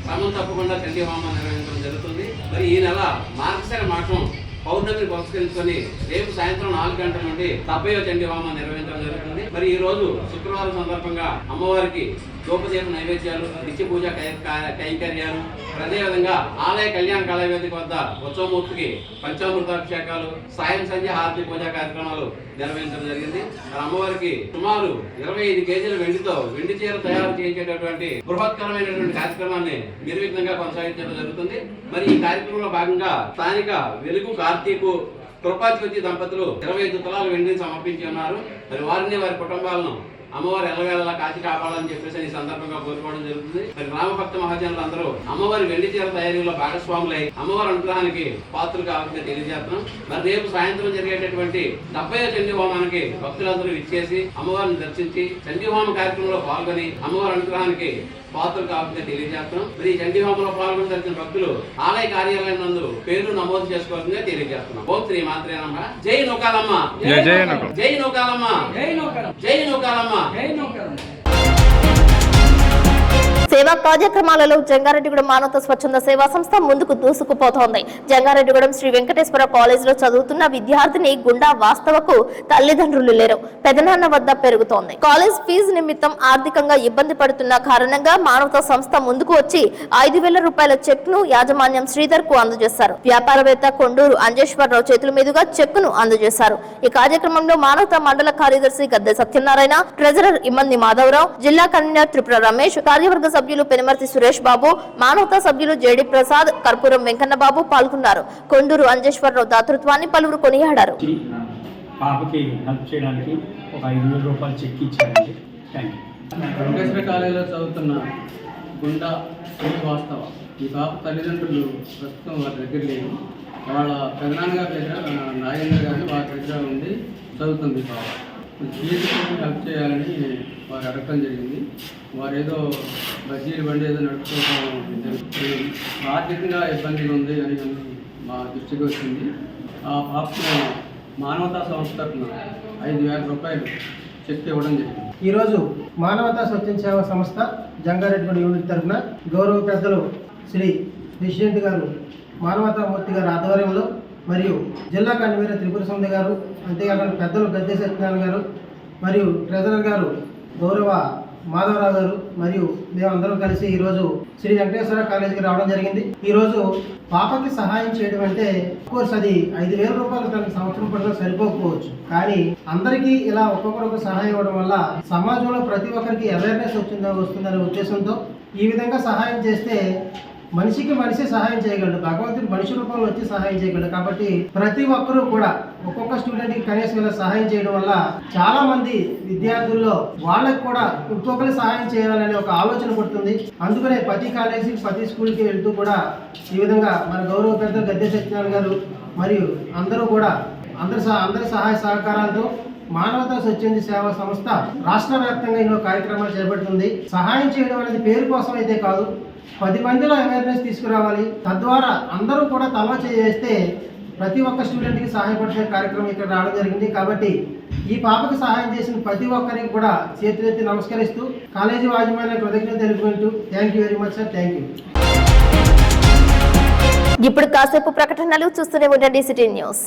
క్రమం తప్పకుండా చండీ హోమం నిర్వహించడం జరుగుతుంది. మరి ఈ నెల మార్గశిర మాసం పౌర్ణమిని పురస్కరించుకొని రేపు సాయంత్రం 4 గంటల నుండి 70వ చండీ హోమం నిర్వహించడం జరుగుతుంది. మరి ఈ రోజు శుక్రవారం సందర్భంగా అమ్మవారికి ధూపదీప నైవేద్యాలు, నిత్య పూజ కైంకర్యాలు, అదేవిధంగా ఆలయ కళ్యాణ కళావేదిక వద్ద ఉత్సవమూర్తికి పంచామృతాభిషేకాలు, సాయం సంధ్య హారతి పూజా కార్యక్రమాలు నిర్వహించడం జరిగింది. అమ్మవారికి సుమారు 25 కేజీల వెండితో వెండి చీర తయారు చేయించేటటువంటి బృహత్కరమైనటువంటి కార్యక్రమాన్ని నిర్విఘ్నంగా కొనసాగించడం జరుగుతుంది. మరి ఈ కార్యక్రమంలో భాగంగా స్థానిక వెలుగు కార్తీక్, కృపాజ్యోతి దంపతులు 25 తులాల వెండిని సమర్పించి ఉన్నారు. మరి వారిని, వారి కుటుంబాలను అమ్మవారు ఎల్లవేళలా కాచి కాపాడాలని చెప్పేసి ఈ సందర్భంగా కోరుకోవడం జరుగుతుంది. మరి రామభక్త మహాజనులు అందరూ అమ్మవారి వెండి చీర తయారీలో భాగస్వాములై అమ్మవారి అనుగ్రహానికి పాత్రలు కావాలని తెలియజేస్తున్నాం. మరి రేపు సాయంత్రం జరిగేటటువంటి 70వ చండీ హోమానికి భక్తులందరూ విచ్చేసి అమ్మవారిని దర్శించి చండీ హోమ కార్యక్రమంలో పాల్గొని అమ్మవారి అనుగ్రహానికి పాత్రలు కాకుండా తెలియజేస్తున్నాం. మరి ఈ చండీ హోమంలో పాల్గొనదలిచిన భక్తులు ఆలయ కార్యాలయం నందు పేర్లు నమోదు చేసుకోవాల్సిందిగా తెలియజేస్తున్నాం. ఓం శ్రీ మాత్రే నమః. జై నూకాలమ్మ, జై నూకాలమ్మ, జై నూకాలమ్మ. సేవా కార్యక్రమాలలో జంగారెడ్డిగూడెం మానవత స్వచ్ఛంద సేవా సంస్థ ముందుకు దూసుకుపోతోంది. జంగారెడ్డిగూడెం శ్రీ వెంకటేశ్వర కాలేజీలో చదువుతున్న విద్యార్థిని గుండా వాస్తవకు తల్లిదండ్రులు లేరు. పెదనాన్న వద్ద పెరుగుతోంది. కాలేజ్ ఫీజు నిమిత్తం ఆర్థికంగా ఇబ్బంది పడుతున్న కారణంగా మానవత సంస్థ ముందుకు వచ్చి 5,000 రూపాయల చెక్ ను యాజమాన్యం శ్రీధర్ కు అందజేశారు. వ్యాపారవేత్త కొండూరు అంజేశ్వరరావు చేతుల మీదుగా చెక్ ను అందజేశారు. ఈ కార్యక్రమంలో మానవత మండల కార్యదర్శి గద్దె సత్యనారాయణ, ట్రెజరర్ ఇమ్మంది మాధవరావు, జిల్లా కన్వీనర్ త్రిపుర రమేష్, కార్యవర్గ సభ్యులు పెనుమర్తి సురేష్ బాబు, మానవతా సభ్యులు జేడి ప్రసాద్, కర్పూరం వెంకన్న బాబు పాల్గొన్నారు. కొండూరు అంజేశ్వరరావు దాతృత్వాన్ని పలువురు కొనియాడారు. పాపకి హెల్ప్ చేయడానికి ఒక 5,000 రూపాయలు చెక్ ఇచ్చారండి. వెంకటేశ్వర కాలేజీలో చదువుతున్న గుండా శ్రీవాస్తవ ఈ పాప తల్లిదండ్రులు ప్రస్తుతం వారి దగ్గర లేరు. వాళ్ళ పెదనాన్నగారి దగ్గర నాగేంద్ర గారిని వారి దగ్గర ఉండి చదువుతుంది పాప. ఫీజుకి హెల్ప్ చేయాలని వారు అడగడం జరిగింది. వారు ఏదో బజ్జీలు బండి ఏదో నడుపుకోవడం ఆర్థికంగా ఇబ్బందిగా ఉంది అని మా దృష్టికి వచ్చింది. ఆ పాపకు మానవతా సంస్థ తరఫున 5,000 రూపాయలు చెక్ ఇవ్వడం జరిగింది. ఈరోజు మానవతా స్వచ్ఛంద సేవా సంస్థ జంగారెడ్డిగూడెం యూనిట్ తరఫున గౌరవ పెద్దలు శ్రీ ప్రెసిడెంట్ గారు మానవతా మూర్తి గారి ఆధ్వర్యంలో మరియు జిల్లా కన్వీనర్ త్రిపుర సుందరి గారు, అంతేకాకుండా పెద్దలు గద్దె సత్యనారాయణ గారు మరియు ట్రెజరర్ గారు గౌరవ మాధవరావు గారు మరియు మేమందరం కలిసి ఈరోజు శ్రీ వెంకటేశ్వర కాలేజీకి రావడం జరిగింది. ఈరోజు పాపకి సహాయం చేయడం అంటే కోర్స్ అది 5,000 రూపాయలు తనకి సంవత్సరం పడిన సరిపోకపోవచ్చు. కానీ అందరికీ ఇలా ఒక్కొక్కరికి సహాయం ఇవ్వడం వల్ల సమాజంలో ప్రతి ఒక్కరికి అవేర్నెస్ వస్తుందనే ఉద్దేశంతో ఈ విధంగా సహాయం చేస్తే మనిషికి మనిషి సహాయం చేయగలడు, భగవంతుడు మనిషి రూపంలో వచ్చి సహాయం చేయగలడు. కాబట్టి ప్రతి ఒక్కరూ కూడా ఒక్కొక్క స్టూడెంట్కి కనీసం ఇలా సహాయం చేయడం వల్ల చాలా మంది విద్యార్థుల్లో వాళ్ళకి కూడా ఇంకొకరి సహాయం చేయాలనే ఒక ఆలోచన పడుతుంది. అందుకనే ప్రతి కాలేజీకి ప్రతి స్కూల్కి వెళ్తూ కూడా ఈ విధంగా మన గౌరవ పెద్దలు గద్దె సత్యనారాయణ గారు మరియు అందరూ కూడా అందరి సహాయ సహకారాలతో మానవతా స్వచ్ఛంద సేవా సంస్థ రాష్ట్ర వ్యాప్తంగా ఎన్నో కార్యక్రమాలు చేపడుతుంది. సహాయం చేయడం అనేది పేరు కోసం అయితే కాదు, 10 మందిలో అవేర్నెస్ తీసుకురావాలి. తద్వారా అందరూ కూడా తలో చేస్తే ప్రతి ఒక్క స్టూడెంట్కి సహాయపడే కార్యక్రమం ఇక్కడ రావడం జరిగింది. కాబట్టి ఈ పాపకు సహాయం చేసిన ప్రతి ఒక్కరికి కూడా చేతులెత్తి నమస్కరిస్తూ కాలేజీ యాజమాన్య కృతజ్ఞత తెలుపుకుంటూ thank you very much sir. Thank you. ఇప్పుడు కాసేపు ప్రకటనలు చూస్తూనే ఉండండి city news.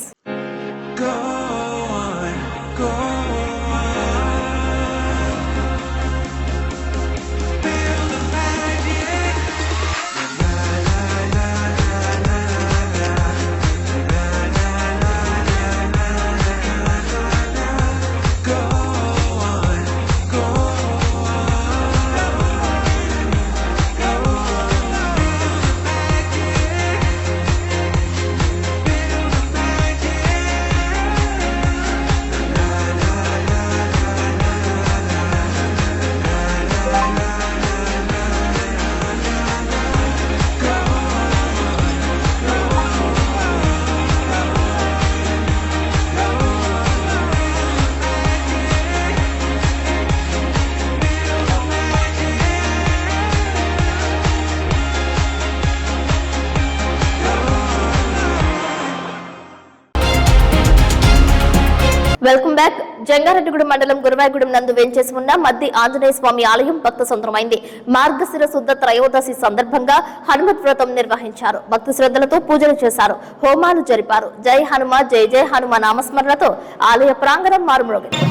Welcome back. Jangareddygudem మండలం గురవాయగూడెం నందు వేంచేసి ఉన్న మద్ది ఆంజనేయ స్వామి ఆలయం భక్త సొంతమైంది. మార్గశిర శుద్ధ త్రయోదశి సందర్భంగా హనుమత్ వ్రతం నిర్వహించారు. భక్తి శ్రద్ధలతో పూజలు చేశారు, హోమాలు జరిపారు. జై హనుమ జై జై హనుమ నామస్మరణతో ఆలయ ప్రాంగణం మారుమ్రోగింది.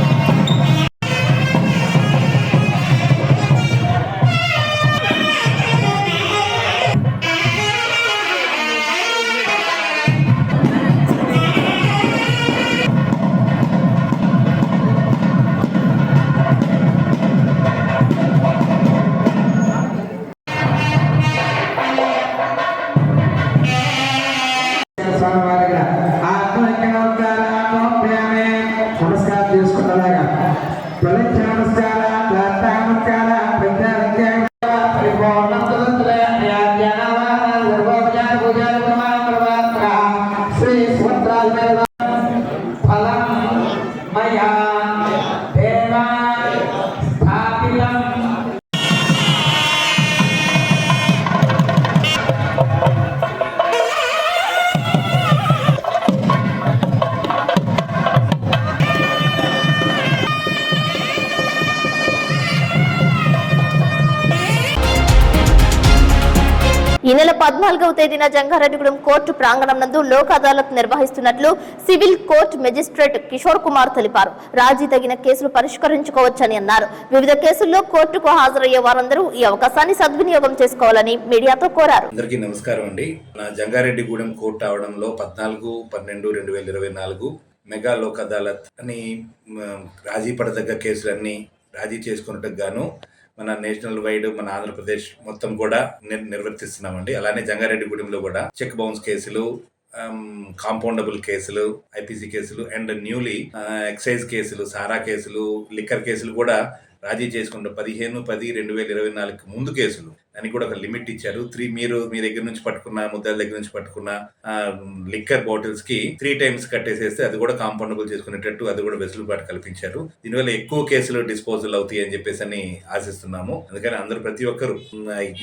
14వ తేదీన జంగారెడ్డిగూడెం కోర్టు ప్రాంగణం నందు లోక్ అదాలత్ నిర్వహిస్తున్నట్లు civil court magistrate Kishore Kumar తెలిపారు. రాజీ తగిన కేసులు పరిష్కరించుకోవచ్చని అన్నారు. వివిధ కేసుల్లో కోర్టుకు హాజరయ్యే వారందరూ ఈ అవకాశాన్ని సద్వినియోగం చేసుకోవాలని మీడియాతో కోరారు. అందరికీ నమస్కారం అండి. జంగారెడ్డిగూడెం కోర్టు అవడంలో 14/12/2024 మెగా లోక్ అదాలత్ అని రాజీ పడదగ్గ కేసులన్నీ రాజీ చేసుకున్నట్టుకు గాను మన నేషనల్ వైడ్ మన ఆంధ్రప్రదేశ్ మొత్తం కూడా నిర్వర్తిస్తున్నామండి. అలానే జంగారెడ్డిగూడెంలో కూడా చెక్ బౌన్స్ కేసులు, కాంపౌండబుల్ కేసులు, ఐపీసీ కేసులు అండ్ న్యూలీ ఎక్సైజ్ కేసులు, సారా కేసులు, లిక్కర్ కేసులు కూడా రాజీ చేసుకుంటాం. 15/10/2024 ముందు కేసులు దానికి కూడా ఒక లిమిట్ ఇచ్చారు. మీరు మీ దగ్గర నుంచి పట్టుకున్న ముద్దాల దగ్గర నుంచి పట్టుకున్న లిక్కర్ బాటిల్స్ కి 3 times కట్టేసేస్తే అది కూడా కాంపౌండబుల్ చేసుకునేటట్టు అది కూడా వెసులుబాటు కల్పించారు. దీనివల్ల ఎక్కువ కేసులు డిస్పోజల్ అవుతాయి అని చెప్పేసి అని ఆశిస్తున్నాము. అందుకని అందరూ ప్రతి ఒక్కరు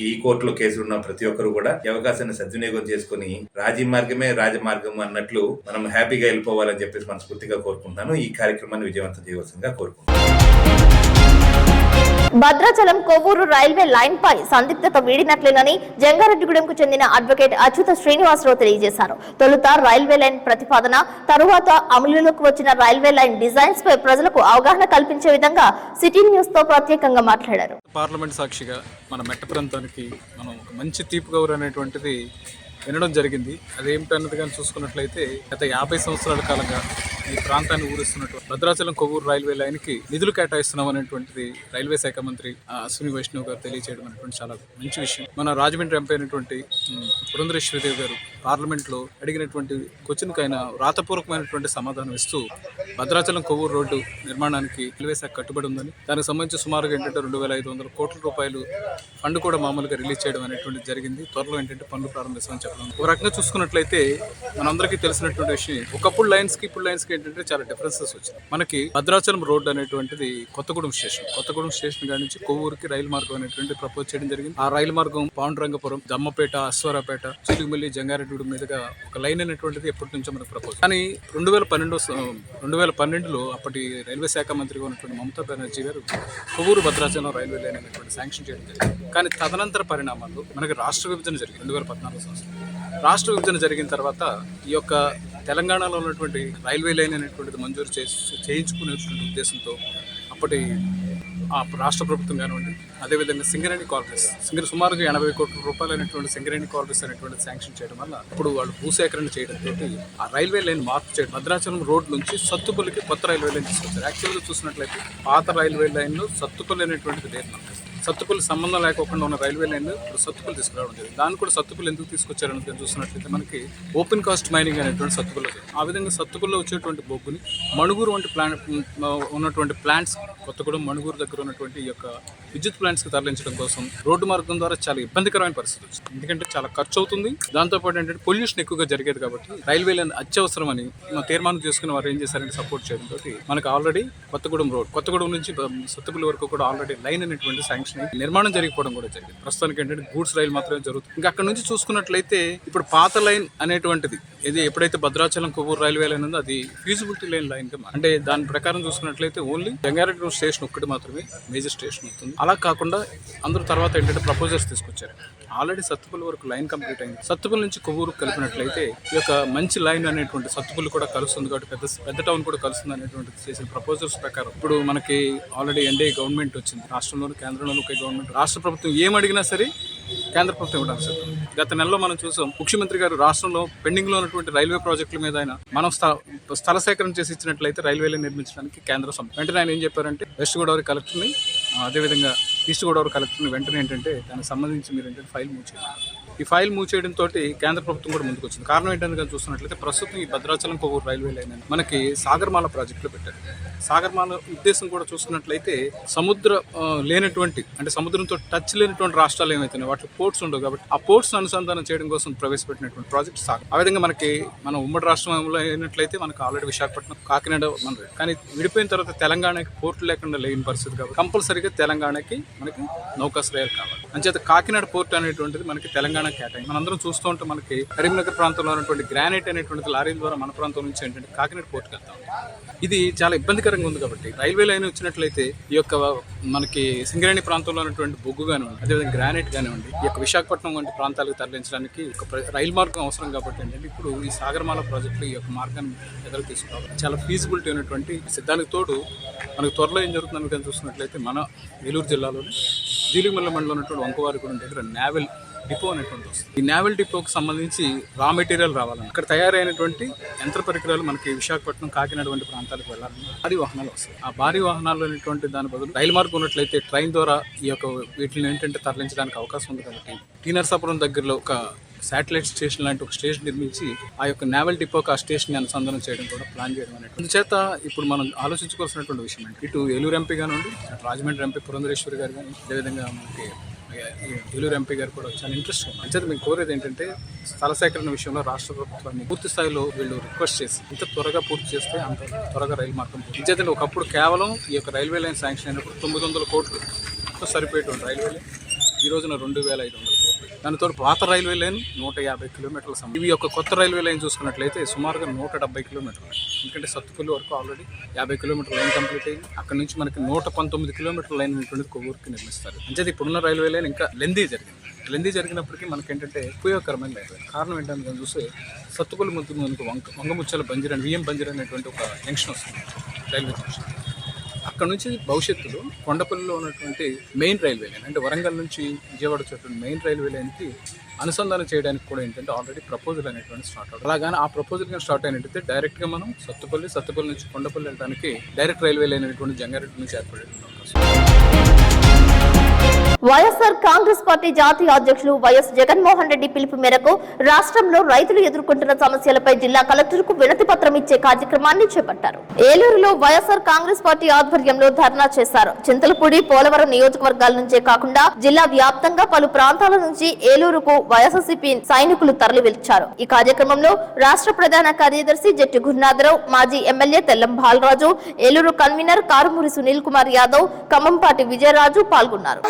ఈ కోర్టులో కేసులు ఉన్న ప్రతి ఒక్కరు కూడా ఈ అవకాశాన్ని సద్వినియోగం చేసుకుని రాజీ మార్గమే రాజమార్గం అన్నట్లు మనం హ్యాపీగా వెళ్ళిపోవాలని చెప్పేసి మనస్ఫూర్తిగా కోరుకుంటున్నాను. ఈ కార్యక్రమాన్ని విజయవంతం చేయవలసిందిగా కోరుకుంటున్నాను. భద్రాచలం కొవ్వూరు రైల్వే లైన్ పై సందిగ్ధత వీడినట్లేనని జంగారెడ్డిగూడెంకు చెందిన అడ్వకేట్ అచ్యుత శ్రీనివాసరావు తెలియజేశారు. తొలుత రైల్వే లైన్ ప్రతిపాదన, తరువాత అమలులోకి వచ్చిన రైల్వే లైన్ డిజైన్స్ పై ప్రజలకు అవగాహన కల్పించే విధంగా సిటీ న్యూస్ తో ప్రత్యేకంగా మాట్లాడారు. పార్లమెంట్ సాక్షిగా మన మెట్ట ప్రాంతానికి మనం ఒక మంచి తీపి కౌరు అనేటువంటిది వినడం జరిగింది. అదేమిటన్నది కానీ చూసుకున్నట్లయితే గత 50 సంవత్సరాల కాలంగా ఈ ప్రాంతాన్ని ఊరిస్తున్నటువంటి భద్రాచలం కొవ్వూరు రైల్వే లైన్ కి నిధులు కేటాయిస్తున్నాం అనేటువంటిది రైల్వే శాఖ మంత్రి అశ్విని వైష్ణవ్ గారు తెలియజేయడం అనేటువంటి చాలా మంచి విషయం. మన రాజమండ్రి ఎంపీ అయినటువంటి పురంధరేశ్వరిదేవి గారు పార్లమెంట్ లో అడిగినటువంటి క్వశ్చన్ కి ఆయన రాతపూర్వకమైనటువంటి సమాధానం ఇస్తూ భద్రాచలం కొవ్వూరు రోడ్డు నిర్మాణానికి రైల్వే శాఖ కట్టుబడి ఉందని, దానికి సంబంధించి సుమారుగా ఏంటంటే 2,500 కోట్ల రూపాయలు ఫండ్ కూడా మామూలుగా రిలీజ్ చేయడం అనేటువంటి జరిగింది. త్వరలో ఏంటంటే పనులు ప్రారంభిస్తామని చెప్పడం. ఒక రకంగా చూసుకున్నట్లయితే మనందరికీ తెలిసినటువంటి విషయం, ఒకప్పుడు లైన్స్ కి ఇప్పుడు లైన్స్ కి ఏంటంటే చాలా డిఫరెన్సెస్ వచ్చింది. మనకి భద్రాచలం రోడ్ అనేటువంటిది కొత్తగూడెం స్టేషన్ కాడి నుంచి కొవ్వూరుకి రైలు మార్గం అనేటువంటి ప్రపోజ్ చేయడం జరిగింది. ఆ రైలు మార్గం పాండురంగపురం, దమ్మపేట, అశ్వరాపేట, చిలుగుమల్లి, జంగారెడ్డిగూడెం మీదుగా ఒక లైన్ అనేటువంటిది ఎప్పటి నుంచో మనకు ప్రపోజ్. కానీ 2012లో అప్పటి రైల్వే శాఖ మంత్రిగా ఉన్నటువంటి మమతా బెనర్జీ గారు కొవ్వూరు భద్రాచలం రైల్వే లైన్ అనేటువంటి శాంక్షన్ చేయడం జరిగింది. కానీ తదనంతర పరిణామాల్లో మనకి రాష్ట్ర విభజన జరిగింది. 2014 సంవత్సరం రాష్ట్ర విభజన జరిగిన తర్వాత ఈ యొక్క తెలంగాణలో ఉన్నటువంటి రైల్వే లైన్ అనేటువంటిది మంజూరు చేయించుకునేటువంటి ఉద్దేశంతో అప్పటి రాష్ట్ర ప్రభుత్వం కానివ్వండి, అదేవిధంగా సింగరేణి కాలరీస్ సుమారుగా 80 కోట్ల రూపాయలు అనేటువంటి సింగరేణి కాలరీస్ అనేటువంటి శాంక్షన్ చేయడం వల్ల ఇప్పుడు వాళ్ళు భూసేకరణ చేయడంతో ఆ రైల్వే లైన్ మార్పు చేయడం, భద్రాచలం రోడ్ నుంచి సత్తుపల్లికి కొత్త రైల్వే లైన్ తీసుకొచ్చారు. యాక్చువల్గా చూసినట్లయితే పాత రైల్వే లైన్లో సత్తుపల్లి అనేటువంటిది లేదు. సత్తుపల్లి సంబంధం లేకుండా ఉన్న రైల్వే లైన్ ఇప్పుడు సత్తుపల్లి తీసుకురావడం జరిగింది. దాన్ని కూడా సత్తుపల్లి ఎందుకు తీసుకొచ్చారని చూసినట్లయితే మనకి ఓపెన్ కాస్ట్ మైనింగ్ అనేటువంటి సత్తుపల్లి. ఆ విధంగా సత్తుపల్లిలో వచ్చేటువంటి బొగ్గుని మణుగూరు వంటి ఉన్నటువంటి ప్లాంట్స్, కొత్తగూడెం, మణుగూరు దగ్గర ఉన్నటువంటి ఈ యొక్క విద్యుత్ ప్లాంట్స్కి తరలించడం కోసం రోడ్డు మార్గం ద్వారా చాలా ఇబ్బందికరమైన పరిస్థితి వచ్చింది. ఎందుకంటే చాలా ఖర్చు అవుతుంది. దాంతోపాటు ఏంటంటే పొల్యూషన్ ఎక్కువగా జరిగేది కాబట్టి రైల్వే లైన్ అత్యవసరం అని తీర్మానం చేసుకుని వారు ఏం చేశారంటే సపోర్ట్ చేయడంతో మనకు ఆల్రెడీ కొత్తగూడెం నుంచి సత్తుపల్లి వరకు కూడా ఆల్రెడీ లైన్ అనేటువంటి శాంక్షన్ నిర్మాణం జరిగిపోవడం కూడా జరిగింది. ప్రస్తుతానికి ఏంటంటే గూడ్స్ రైలు మాత్రమే జరుగుతుంది. ఇంకా అక్కడ నుంచి చూసుకున్నట్లయితే ఇప్పుడు పాత లైన్ అనేటువంటిది ఇది ఎప్పుడైతే భద్రాచలం కొవ్వూరు రైల్వే లైన్ ఉందో అది ఫీజిబిలిటీ లైన్ గా, అంటే దాని ప్రకారం చూసుకున్నట్లయితే ఓన్లీ జంగారెడ్డిగూడెం స్టేషన్ ఒక్కటి మాత్రమే మేజర్ స్టేషన్ అవుతుంది. అలా కాకుండా అందరూ తర్వాత ఏంటంటే ప్రపోజల్స్ తీసుకొచ్చారు. ఆల్రెడీ సత్తుపల్లి వరకు లైన్ కంప్లీట్ అయింది. సత్తుపల్లి నుంచి కొవ్వూరు కలిపినట్లయితే ఈ యొక్క మంచి లైన్ అనేటువంటి సత్తుపల్లి కూడా కలుస్తుంది కాబట్టి పెద్ద టౌన్ కూడా కలుస్తుంది అనేటువంటి చేసిన ప్రపోజల్స్ ప్రకారం ఇప్పుడు మనకి ఆల్రెడీ ఎన్డీఏ గవర్నమెంట్ వచ్చింది. రాష్ట్రంలోను కేంద్రంలోను ఒకే గవర్నమెంట్. రాష్ట్ర ప్రభుత్వం ఏం అడిగినా సరే కేంద్ర ప్రభుత్వం ఇవ్వడానికి సార్. గత నెలలో మనం చూసాం, ముఖ్యమంత్రి గారు రాష్ట్రంలో పెండింగ్ లో ఉన్నటువంటి రైల్వే ప్రాజెక్టుల మీద ఆయన మనం స్థల సేకరణ చేసి ఇచ్చినట్లయితే రైల్వేలు నిర్మించడానికి కేంద్ర సంస్థ వెంటనే ఆయన ఏం చెప్పారంటే వెస్ట్ గోదావరి కలెక్టర్ని, అదేవిధంగా ఈస్ట్ గోదావరి కలెక్టర్ని వెంటనే ఏంటంటే దానికి సంబంధించి మీరు ఏంటంటే ఫైల్ మూవ్ చేయాలి. ఈ ఫైల్ మూవ్ చేయడంతో కేంద్ర ప్రభుత్వం కూడా ముందుకు వచ్చింది. కారణం ఏంటంటే చూస్తున్నట్లయితే ప్రస్తుతం ఈ భద్రాచలం కొవ్వూరు రైల్వే లైన్ మనకి సాగర్మాల ప్రాజెక్టులో పెట్టారు. సాగర్మాల ఉద్దేశం కూడా చూసుకున్నట్లయితే సముద్ర లేనటువంటి, అంటే సముద్రంతో టచ్ లేనటువంటి రాష్ట్రాలు ఏమైతున్నాయి వాటి పోర్ట్స్ ఉండవు కాబట్టి ఆ పోర్ట్స్ అనుసంధానం చేయడం కోసం ప్రవేశపెట్టినటువంటి ప్రాజెక్ట్ సాగర్. ఆ విధంగా మనకి మన ఉమ్మడి రాష్ట్రంలో అయినట్లయితే మనకు ఆల్రెడీ విశాఖపట్నం, కాకినాడ మన, కానీ విడిపోయిన తర్వాత తెలంగాణకి పోర్టు లేకుండా లేని పరిస్థితి కాబట్టి కంపల్సరీగా తెలంగాణకి మనకి నౌకాశ్రయాలు కావాలి. అంచేత కాకినాడ పోర్ట్ అనేటువంటిది మనకి తెలంగాణ ప్రాంతానికి కేటాయించి మనందరం చూస్తూ ఉంటే మనకి కరీంనగర్ ప్రాంతంలో ఉన్నటువంటి గ్రానైట్ అనేటువంటి లారీల ద్వారా మన ప్రాంతం నుంచి ఏంటంటే కాకినాడ పోర్టుకి వెళ్తాం. ఇది చాలా ఇబ్బందికరంగా ఉంది కాబట్టి రైల్వే లైన్ వచ్చినట్లయితే ఈ యొక్క మనకి సింగరేణి ప్రాంతంలో ఉన్నటువంటి బొగ్గు కానివ్వండి, అదేవిధంగా గ్రానైట్ కానివ్వండి, ఈ యొక్క విశాఖపట్నం వంటి ప్రాంతాలకు తరలించడానికి ఒక రైలు మార్గం అవసరం కాబట్టి ఏంటంటే ఇప్పుడు ఈ సాగరమాల ప్రాజెక్టులో ఈ యొక్క మార్గాన్ని ఎదురు తీసుకోవాలి. చాలా ఫీజిబిలిటీ ఉన్నటువంటి సిద్ధానికి తోడు మనకు త్వరలో ఏం జరుగుతుందని కానీ చూసినట్లయితే మన ఏలూరు జిల్లాలోని జీలిమల్ల మండలంలో ఉన్నటువంటి వంకవారిగూడెం దగ్గర నావెల్ డిపో అనేటువంటి వస్తుంది. ఈ నావెల్ డిపోకి సంబంధించి రా మెటీరియల్ రావాలని ఇక్కడ తయారైనటువంటి యంత్ర పరికరాలు మనకి విశాఖపట్నం, కాకినాడ వంటి ప్రాంతాలకు వెళ్ళాలన్నా భారీ వాహనాలు వస్తాయి. ఆ భారీ వాహనాలు అనేటువంటి దాని బదులు రైలు మార్గం ఉన్నట్లయితే ట్రైన్ ద్వారా ఈ యొక్క వీటిని ఏంటంటే తరలించడానికి అవకాశం ఉంది కాబట్టి టీ నరసాపురం దగ్గరలో ఒక శాటిలైట్ స్టేషన్ లాంటి ఒక స్టేషన్ నిర్మించి ఆ యొక్క నావెల్ డిపోకి ఆ స్టేషన్ అనుసంధానం చేయడం కూడా ప్లాన్ చేయడం అనేది. అందుచేత ఇప్పుడు మనం ఆలోచించుకోవాల్సినటువంటి విషయం ఏంటి, ఇటు ఏలూరు ఎంపీ కానివ్వండి, రాజమండ్రి ఎంపీ పురంధరేశ్వరి గారు కానీ, అదేవిధంగా మనకి ఏలూరు ఎంపీ గారు కూడా చాలా ఇంట్రెస్ట్ ఉంది. అంచేత మేము కోరేది ఏంటంటే స్థల సేకరణ విషయంలో రాష్ట్ర ప్రభుత్వాన్ని పూర్తి స్థాయిలో వీళ్ళు రిక్వెస్ట్ చేసి ఇంత త్వరగా పూర్తి చేస్తే అంత త్వరగా రైలు మార్గం. అంచేతంటే ఒకప్పుడు కేవలం ఈ యొక్క రైల్వే లైన్ శాంక్షన్ అయినప్పుడు 900 కోట్లు సరిపోయేటువంటి రైల్వే లైన్ ఈ రోజున 2500 కోట్లు. దానితో పాత రైల్వే లైన్ 150 కిలోమీటర్ల సమయం. ఇవి యొక్క కొత్త రైల్వే లైన్ చూసుకున్నట్లయితే సుమారుగా 170 కిలోమీటర్లు. ఎందుకంటే సత్తుపల్లి వరకు ఆల్రెడీ 50 కిలోమీటర్ల లైన్ కంప్లీట్ అయింది. అక్కడ నుంచి మనకి 119 కిలోమీటర్ల లైన్ అనేటువంటిది కొవ్వూరుకి నిర్మిస్తారు. అంటే ఇప్పుడున్న రైల్వే లైన్ ఇంకా లెందీ జరిగినప్పటికీ మనకేంటంటే ఉపయోగకరమైన రైల్వే. కారణం ఏంటంటే చూస్తే సత్తుపల్లి ముందు మనకు వంగముచ్చాల బంజర్ అని విఎం బంజర్ అనేటువంటి ఒక జంక్షన్ వస్తుంది, రైల్వే జంక్షన్. అక్కడ నుంచి భవిష్యత్తులో కొండపల్లిలో ఉన్నటువంటి మెయిన్ రైల్వే లైన్ అంటే వరంగల్ నుంచి విజయవాడ వచ్చేటువంటి మెయిన్ రైల్వే లైన్కి అనుసంధానం చేయడానికి కూడా ఏంటంటే ఆల్రెడీ ప్రపోజల్ అనేటువంటి స్టార్ట్ అవుతుంది. అలాగానే ఆ ప్రపోజల్ కానీ స్టార్ట్ అయినట్టయితే డైరెక్ట్గా మనం సత్తుపల్లి నుంచి కొండపల్లి వెళ్ళడానికి డైరెక్ట్ రైల్వే లైన్ అనేటువంటి జంగారెడ్డి నుంచి ఏర్పడేటువంటి అవకాశం. వైఎస్ఆర్ కాంగ్రెస్ పార్టీ జాతీయ అధ్యక్షులు వైఎస్ జగన్మోహన్ రెడ్డి పిలుపు మేరకు రాష్ట్రంలో రైతులు ఎదుర్కొంటున్న సమస్యలపై జిల్లా కలెక్టర్కు వినతి పత్రం ఇచ్చే కార్యక్రమాన్ని చేపట్టారు. ఏలూరులో వైఎస్ఆర్ కాంగ్రెస్ పార్టీ ఆధ్వర్యంలో ధర్నా చేశారు. చింతలపూడి, పోలవరం నియోజకవర్గాల నుంచే కాకుండా జిల్లా వ్యాప్తంగా పలు ప్రాంతాల నుంచి ఏలూరుకు వైఎస్ఆర్సీపీ సైనికులు తరలి వెళ్లారు. ఈ కార్యక్రమంలో రాష్ట్ర ప్రధాన కార్యదర్శి జట్టి గురునాథరావు, మాజీ ఎమ్మెల్యే తెల్లం బాలరాజు, ఏలూరు కన్వీనర్ కారుమూరి సునీల్ కుమార్ యాదవ్, ఖమ్మంపాటి విజయరాజు పాల్గొన్నారు.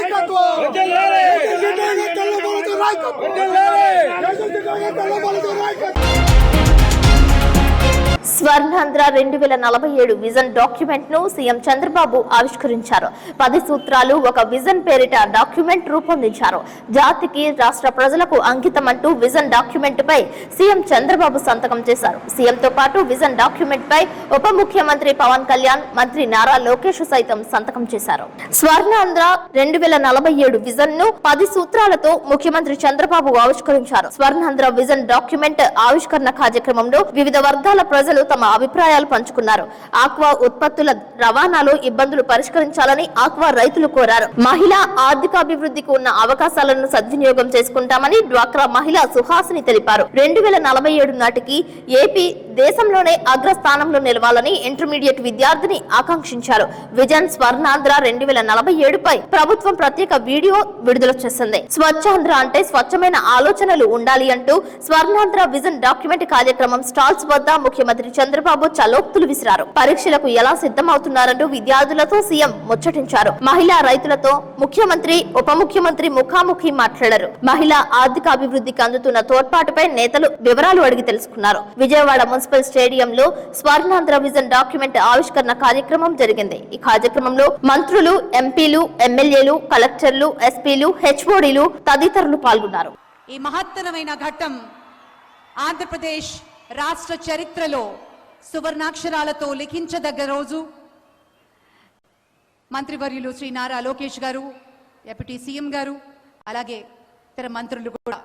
స్వర్ణాంధ్ర 2047 విజన్ డాక్యుమెంట్ ను సీఎం చంద్రబాబు ఆవిష్కరించారు. 10 సూత్రాలు ఒక విజన్ పేరిట డాక్యుమెంట్ రూపొందించారు. జాతికి, రాష్ట్ర ప్రజలకు అంకితం అంటూ విజన్ డాక్యుమెంట్ పై సీఎం చంద్రబాబు సంతకం చేశారు. సీఎంతో పాటు విజన్ డాక్యుమెంట్ పై ఉప ముఖ్యమంత్రి పవన్ కళ్యాణ్, మంత్రి నారా లోకేష్ సైతం సంతకం చేశారు. స్వర్ణాంధ్ర 2047 విజన్ ను 10 సూత్రాలతో ముఖ్యమంత్రి చంద్రబాబు ఆవిష్కరించారు. స్వర్ణాంధ్ర విజన్ డాక్యుమెంట్ ఆవిష్కరణ కార్యక్రమంలో వివిధ వర్గాల ప్రజలు తమ అభిప్రాయాలు పంచుకున్నారు. ఆక్వా ఉత్పత్తుల రవాణాలో ఇబ్బందులు పరిష్కరించాలని ఆక్వా రైతులు కోరారు. మహిళా ఆర్థికాభివృద్ధికి ఉన్న అవకాశాలను సద్వినియోగం చేసుకుంటామని డ్వాక్రా మహిళ సుహాసిని తెలిపారు. 2047 నాటికి ఏపీ దేశంలోనే అగ్రస్థానంలో నిలవాలని ఇంటర్మీడియట్ విద్యార్థిని ఆకాంక్షించారు. విజన్ స్వర్ణాంధ్ర 2047 పై ప్రభుత్వం ప్రత్యేక వీడియో విడుదల చేసింది. స్వచ్ఛాంధ్ర అంటే స్వచ్ఛమైన ఆలోచనలు ఉండాలి అంటూ స్వర్ణాంధ్ర విజన్ డాక్యుమెంట్ కార్యక్రమం స్టాల్స్ వద్ద ముఖ్యమంత్రి చంద్రబాబు చలోక్తులు విసిరారు. పరీక్షలకు ఎలా సిద్ధమవుతున్నారంటూ విద్యార్థులతో సీఎం ముచ్చటించారు. మహిళా రైతులతో ముఖ్యమంత్రి, ఉప ముఖ్యమంత్రి ముఖాముఖి మాట్లాడారు. మహిళా ఆర్థిక అభివృద్ధికి అందుతున్న తోడ్పాటుపై నేతలు వివరాలు అడిగి తెలుసుకున్నారు. విజయవాడ మున్సిపల్ స్టేడియంలో స్వర్ణాంధ్ర విజన్ డాక్యుమెంట్ ఆవిష్కరణ కార్యక్రమం జరిగింది. ఈ కార్యక్రమంలో మంత్రులు, ఎంపీలు, ఎమ్మెల్యేలు, కలెక్టర్లు, ఎస్పీలు, హెచ్ఓడీలు తదితరులు పాల్గొన్నారు. ఈ మహత్తరమైన ఘట్టం ఆంధ్రప్రదేశ్ రాష్ట్ర చరిత్రలో సువర్ణాక్షరాలతో లిఖించదగ్గ రోజు. మంత్రివర్యులు శ్రీ నారా లోకేష్ గారు, డిప్యూటీ సీఎం గారు, అలాగే ఇతర మంత్రులు కూడా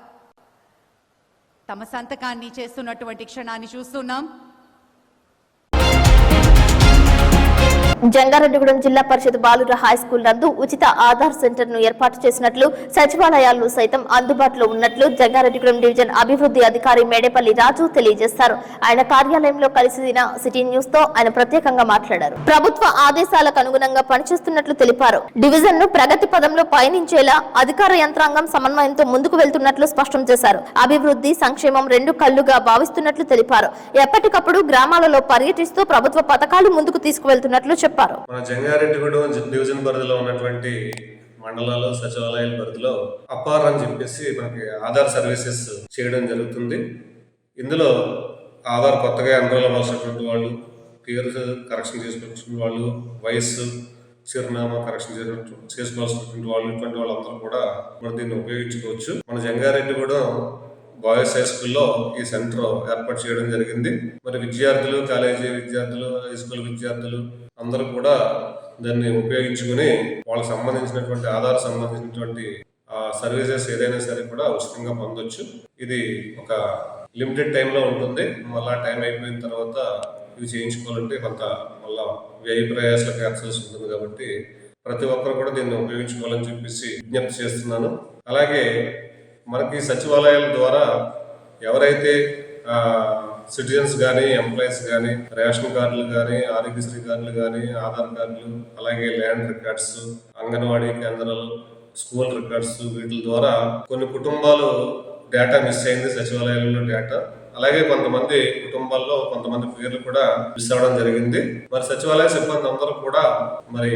తమ సంతకాన్ని చేస్తున్నటువంటి క్షణాన్ని చూస్తున్నాం. జంగారెడ్డిగూడెం జిల్లా పరిషత్ బాలుర హై స్కూల్ నందు ఉచిత ఆధార్ సెంటర్ ను ఏర్పాటు చేసినట్లు, సచివాలయాల్లో సైతం అందుబాటులో ఉన్నట్లు జంగారెడ్డిగూడెం డివిజన్ అభివృద్ధి అధికారి మేడేపల్లి రాజు తెలియజేశారు. ఆయన కార్యాలయంలో కలిసిన సిటీ న్యూస్ తో ఆయన ప్రత్యేకంగా మాట్లాడారు. ప్రభుత్వ ఆదేశాలకు అనుగుణంగా పనిచేస్తున్నట్లు తెలిపారు. డివిజన్ ను ప్రగతి పదంలో పయనించేలా అధికార యంత్రాంగం సమన్వయంతో ముందుకు వెళ్తున్నట్లు స్పష్టం చేశారు. అభివృద్ధి, సంక్షేమం రెండు కళ్లుగా భావిస్తున్నట్లు తెలిపారు. ఎప్పటికప్పుడు గ్రామాలలో పర్యటిస్తూ ప్రభుత్వ పథకాలు ముందుకు తీసుకువెళ్తున్నట్లు చెప్పారు. మన జంగారెడ్డిగూడెం డివిజన్ పరిధిలో ఉన్నటువంటి మండలాలు సచివాలయాల పరిధిలో అపార్ అని చెప్పేసి మనకి ఆధార్ సర్వీసెస్ చేయడం జరుగుతుంది. ఇందులో ఆధార్ కొత్తగా ఎన్రోల్ అవ్వాల్సినటువంటి వాళ్ళు, పేరు కరెక్షన్ చేసుకోవాల్సిన వాళ్ళు, వయస్సు, చిరునామా కరెక్షన్ చేసుకోవాల్సినటువంటి వాళ్ళు, ఇటువంటి వాళ్ళందరూ కూడా మనం దీన్ని ఉపయోగించుకోవచ్చు. మన జంగారెడ్డిగూడెం బాయ్స్ హై స్కూల్లో ఈ సెంటర్ ఏర్పాటు చేయడం జరిగింది. మరి విద్యార్థులు, కాలేజీ విద్యార్థులు, హై స్కూల్ విద్యార్థులు అందరూ కూడా దాన్ని ఉపయోగించుకుని వాళ్ళకి సంబంధించినటువంటి ఆధార్ సంబంధించినటువంటి సర్వీసెస్ ఏదైనా సరే కూడా ఉచితంగా పొందొచ్చు. ఇది ఒక లిమిటెడ్ టైంలో ఉంటుంది. మళ్ళా టైం అయిపోయిన తర్వాత ఇవి చేయించుకోవాలంటే కొంత మళ్ళా వ్యయ ప్రయాసాలకు యాక్సెస్ ఉంటుంది. కాబట్టి ప్రతి ఒక్కరు కూడా దీన్ని ఉపయోగించుకోవాలని చెప్పేసి విజ్ఞప్తి చేస్తున్నాను. అలాగే మనకి సచివాలయాల ద్వారా ఎవరైతే సిటిజన్స్ కానీ, ఎంప్లాయీస్ కానీ, రేషన్ కార్డులు కానీ, ఆరోగ్యశ్రీ కార్డులు కానీ, ఆధార్ కార్డులు, అలాగే ల్యాండ్ రికార్డ్స్, అంగన్వాడీ కేంద్రాలు, స్కూల్ రికార్డ్స్, వీటి ద్వారా కొన్ని కుటుంబాలు డేటా మిస్ అయింది సచివాలయాలలో డేటా. అలాగే కొంతమంది కుటుంబాల్లో కొంతమంది పేర్లు కూడా మిస్ అవ్వడం జరిగింది. మరి సచివాలయ సిబ్బంది అందరూ కూడా మరి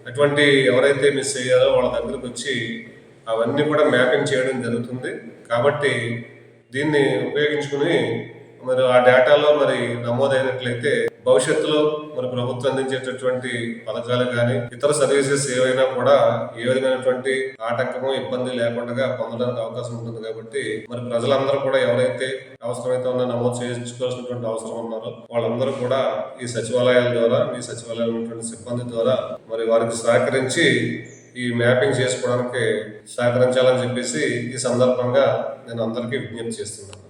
అటువంటి ఎవరైతే మిస్ అయ్యారో వాళ్ళ దగ్గరకు వచ్చి అవన్నీ కూడా మ్యాపింగ్ చేయడం జరుగుతుంది. కాబట్టి దీన్ని ఉపయోగించుకుని మరి ఆ డేటాలో మరి నమోదైనట్లయితే భవిష్యత్తులో మరి ప్రభుత్వం అందించేటటువంటి పథకాలు కానీ, ఇతర సర్వీసెస్ ఏవైనా కూడా ఏ విధమైనటువంటి ఆటంకము, ఇబ్బంది లేకుండా పొందడానికి అవకాశం ఉంటుంది. కాబట్టి మరి ప్రజలందరూ కూడా ఎవరైతే అవసరమైతే ఉన్నా నమోదు చేయించుకోవాల్సినటువంటి అవసరం ఉన్నారో వాళ్ళందరూ కూడా ఈ సచివాలయాల ద్వారా, ఈ సచివాలయాలు ఉన్నటువంటి సిబ్బంది ద్వారా మరి వారికి సహకరించి ఈ మ్యాపింగ్ చేసుకోవడానికి సహకరించాలని చెప్పేసి ఈ సందర్భంగా నేను అందరికీ విజ్ఞప్తి చేస్తున్నాను.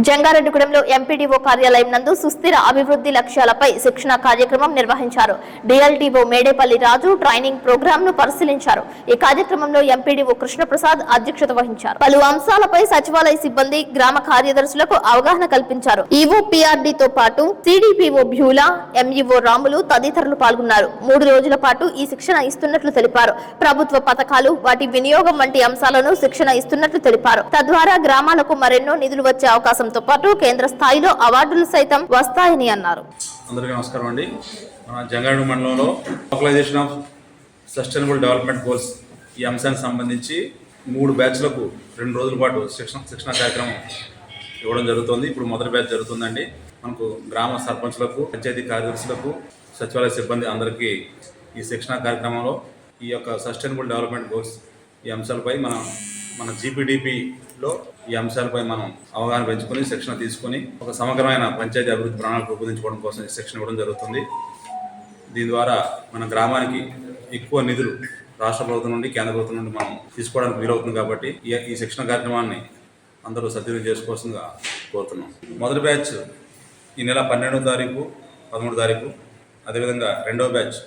జంగారెడ్డిగూడెంలో ఎంపీడీఓ కార్యాలయం నందు సుస్థిర అభివృద్ధి లక్ష్యాలపై శిక్షణ కార్యక్రమం నిర్వహించారు. డిఎల్టీఓ మేడేపల్లి రాజు ట్రైనింగ్ ప్రోగ్రామ్ ను పరిశీలించారు. ఈ కార్యక్రమంలో ఎంపీడీఓ కృష్ణప్రసాద్ అధ్యక్షత వహించారు. పలు అంశాలపై సచివాలయ సిబ్బంది, గ్రామ కార్యదర్శులకు అవగాహన కల్పించారు. ఈవో పిఆర్డీతో పాటు సిడిపిఓ భ్యూలా, ఎంఈఓ రాములు తదితరులు పాల్గొన్నారు. 3 రోజుల పాటు ఈ శిక్షణ ఇస్తున్నట్లు తెలిపారు. ప్రభుత్వ పథకాలు, వాటి వినియోగం వంటి అంశాలను శిక్షణ ఇస్తున్నట్లు తెలిపారు. తద్వారా గ్రామాలకు మరెన్నో నిధులు వచ్చే అవకాశం తో పాటు కేంద్ర స్థాయిలో అవార్డులు సైతం వస్తాయని అన్నారు. అందరికీ నమస్కారం అండి. మన జంగారెడ్డి మండలంలో localisation of sustainable development goals ఈ అంశానికి సంబంధించి 3 బ్యాచ్లకు 2 రోజుల పాటు శిక్షణ కార్యక్రమం ఇవ్వడం జరుగుతుంది. ఇప్పుడు మొదటి బ్యాచ్ జరుగుతుందండి. మనకు గ్రామ సర్పంచ్లకు, పంచాయతీ కార్యదర్శులకు, సచివాలయ సిబ్బంది అందరికీ ఈ శిక్షణ కార్యక్రమంలో ఈ యొక్క సస్టైనబుల్ డెవలప్మెంట్ గోల్స్ ఈ అంశాలపై మన జీపీడీపీలో ఈ అంశాలపై మనం అవగాహన పెంచుకొని శిక్షణ తీసుకొని ఒక సమగ్రమైన పంచాయతీ అభివృద్ధి ప్రణాళిక రూపొందించుకోవడం కోసం ఈ శిక్షణ ఇవ్వడం జరుగుతుంది. దీని ద్వారా మన గ్రామానికి ఎక్కువ నిధులు రాష్ట్ర ప్రభుత్వం నుండి, కేంద్ర ప్రభుత్వం నుండి మనం తీసుకోవడానికి వీలవుతుంది. కాబట్టి ఈ శిక్షణ కార్యక్రమాన్ని అందరూ సద్వినియోగం చేసుకోవాల్సిందిగా కోరుతున్నాం. మొదటి బ్యాచ్ ఈ నెల 12వ తారీఖు, 13వ తారీఖు, అదేవిధంగా రెండవ బ్యాచ్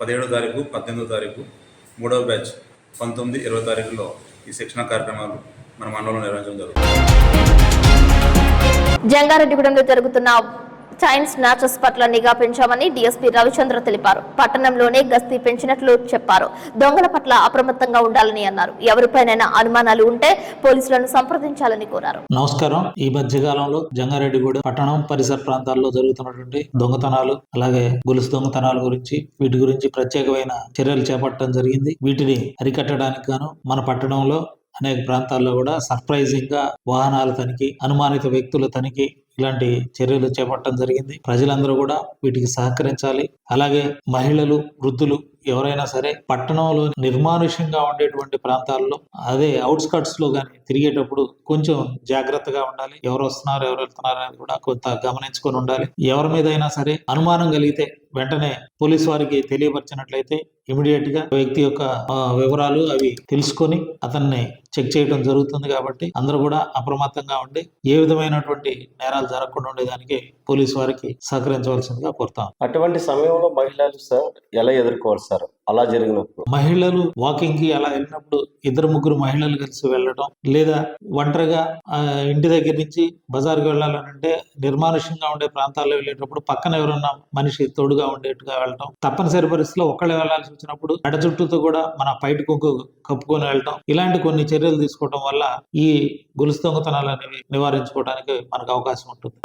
17వ తారీఖు, 18వ తారీఖు, మూడవ బ్యాచ్ 19, 20 తారీఖుల్లో ఈ శిక్షణ కార్యక్రమాలు మన మండలంలో నిర్వహించడం జరుగుతుంది. జంగారెడ్డిగూడెంలో జరుగుతున్న చైన్ స్నాచర్స్ పట్ల నిఘా పెంచామని డీఎస్పీ రవిచంద్ర తెలిపారు. పట్టణంలోనే గస్తీ పెంచినట్లు చెప్పారు. దొంగల పట్ల అప్రమత్తంగా ఉండాలని అన్నారు. ఎవరిపైనైనా అనుమానాలు ఉంటే పోలీసులను సంప్రదించాలని కోరారు. నమస్కారం. ఈ మధ్యకాలంలో జంగారెడ్డిగూడెం పట్టణం పరిసర ప్రాంతాల్లో జరుగుతున్నటువంటి దొంగతనాలు, అలాగే గొలుసు దొంగతనాల గురించి, వీటి గురించి ప్రత్యేకమైన చర్యలు చేపట్టడం జరిగింది. వీటిని అరికట్టడానికి గాను మన పట్టణంలో అనేక ప్రాంతాల్లో కూడా సర్ప్రైజింగ్ గా వాహనాల తనిఖీ, అనుమానిత వ్యక్తుల తనిఖీ, ఇలాంటి చర్యలు చేపట్టడం జరిగింది. ప్రజలందరూ కూడా వీటికి సహకరించాలి. అలాగే మహిళలు, వృద్ధులు ఎవరైనా సరే పట్టణంలో నిర్మానుష్యంగా ఉండేటువంటి ప్రాంతాల్లో, అదే అవుట్స్కట్స్ లో కానీ తిరిగేటప్పుడు కొంచెం జాగ్రత్తగా ఉండాలి. ఎవరు వస్తున్నారు, ఎవరు వెళ్తున్నారు అనేది కూడా కొంత గమనించుకొని ఉండాలి. ఎవరి మీద అయినా సరే అనుమానం కలిగితే వెంటనే పోలీసు వారికి తెలియపరిచినట్లయితే ఇమీడియట్ గా వ్యక్తి యొక్క వివరాలు అవి తెలుసుకొని అతన్ని చెక్ చేయడం జరుగుతుంది. కాబట్టి అందరూ కూడా అప్రమత్తంగా ఉండి ఏ విధమైనటువంటి నేరాలు జరగకుండా ఉండేదానికి పోలీసు వారికి సహకరించవలసిందిగా కోరుతాం. అటువంటి సమయంలో మహిళలు సార్ ఎలా ఎదుర్కోవాలి సార్ అలా జరిగినప్పుడు? మహిళలు వాకింగ్ కి అలా వెళ్ళినప్పుడు 2-3 మహిళలు కలిసి వెళ్ళడం, లేదా ఒంటరిగా ఇంటి దగ్గర నుంచి బజార్కి వెళ్ళాలంటే నిర్మానుష్యంగా ఉండే ప్రాంతాల్లో వెళ్ళేటప్పుడు పక్కన ఎవరన్నా మనిషి తోడుగా ఉండేట్టుగా వెళ్ళడం, తప్పనిసరి పరిస్థితిలో ఒక్కళ్ళే వెళ్లాల్సి వచ్చినప్పుడు మెడ చుట్టూతో కూడా మన పైట కుంకు కప్పుకొని వెళ్ళడం, ఇలాంటి కొన్ని చర్యలు తీసుకోవడం వల్ల ఈ గొలుసు దొంగతనాలు అనేవి నివారించుకోవడానికి మనకు అవకాశం ఉంటుంది.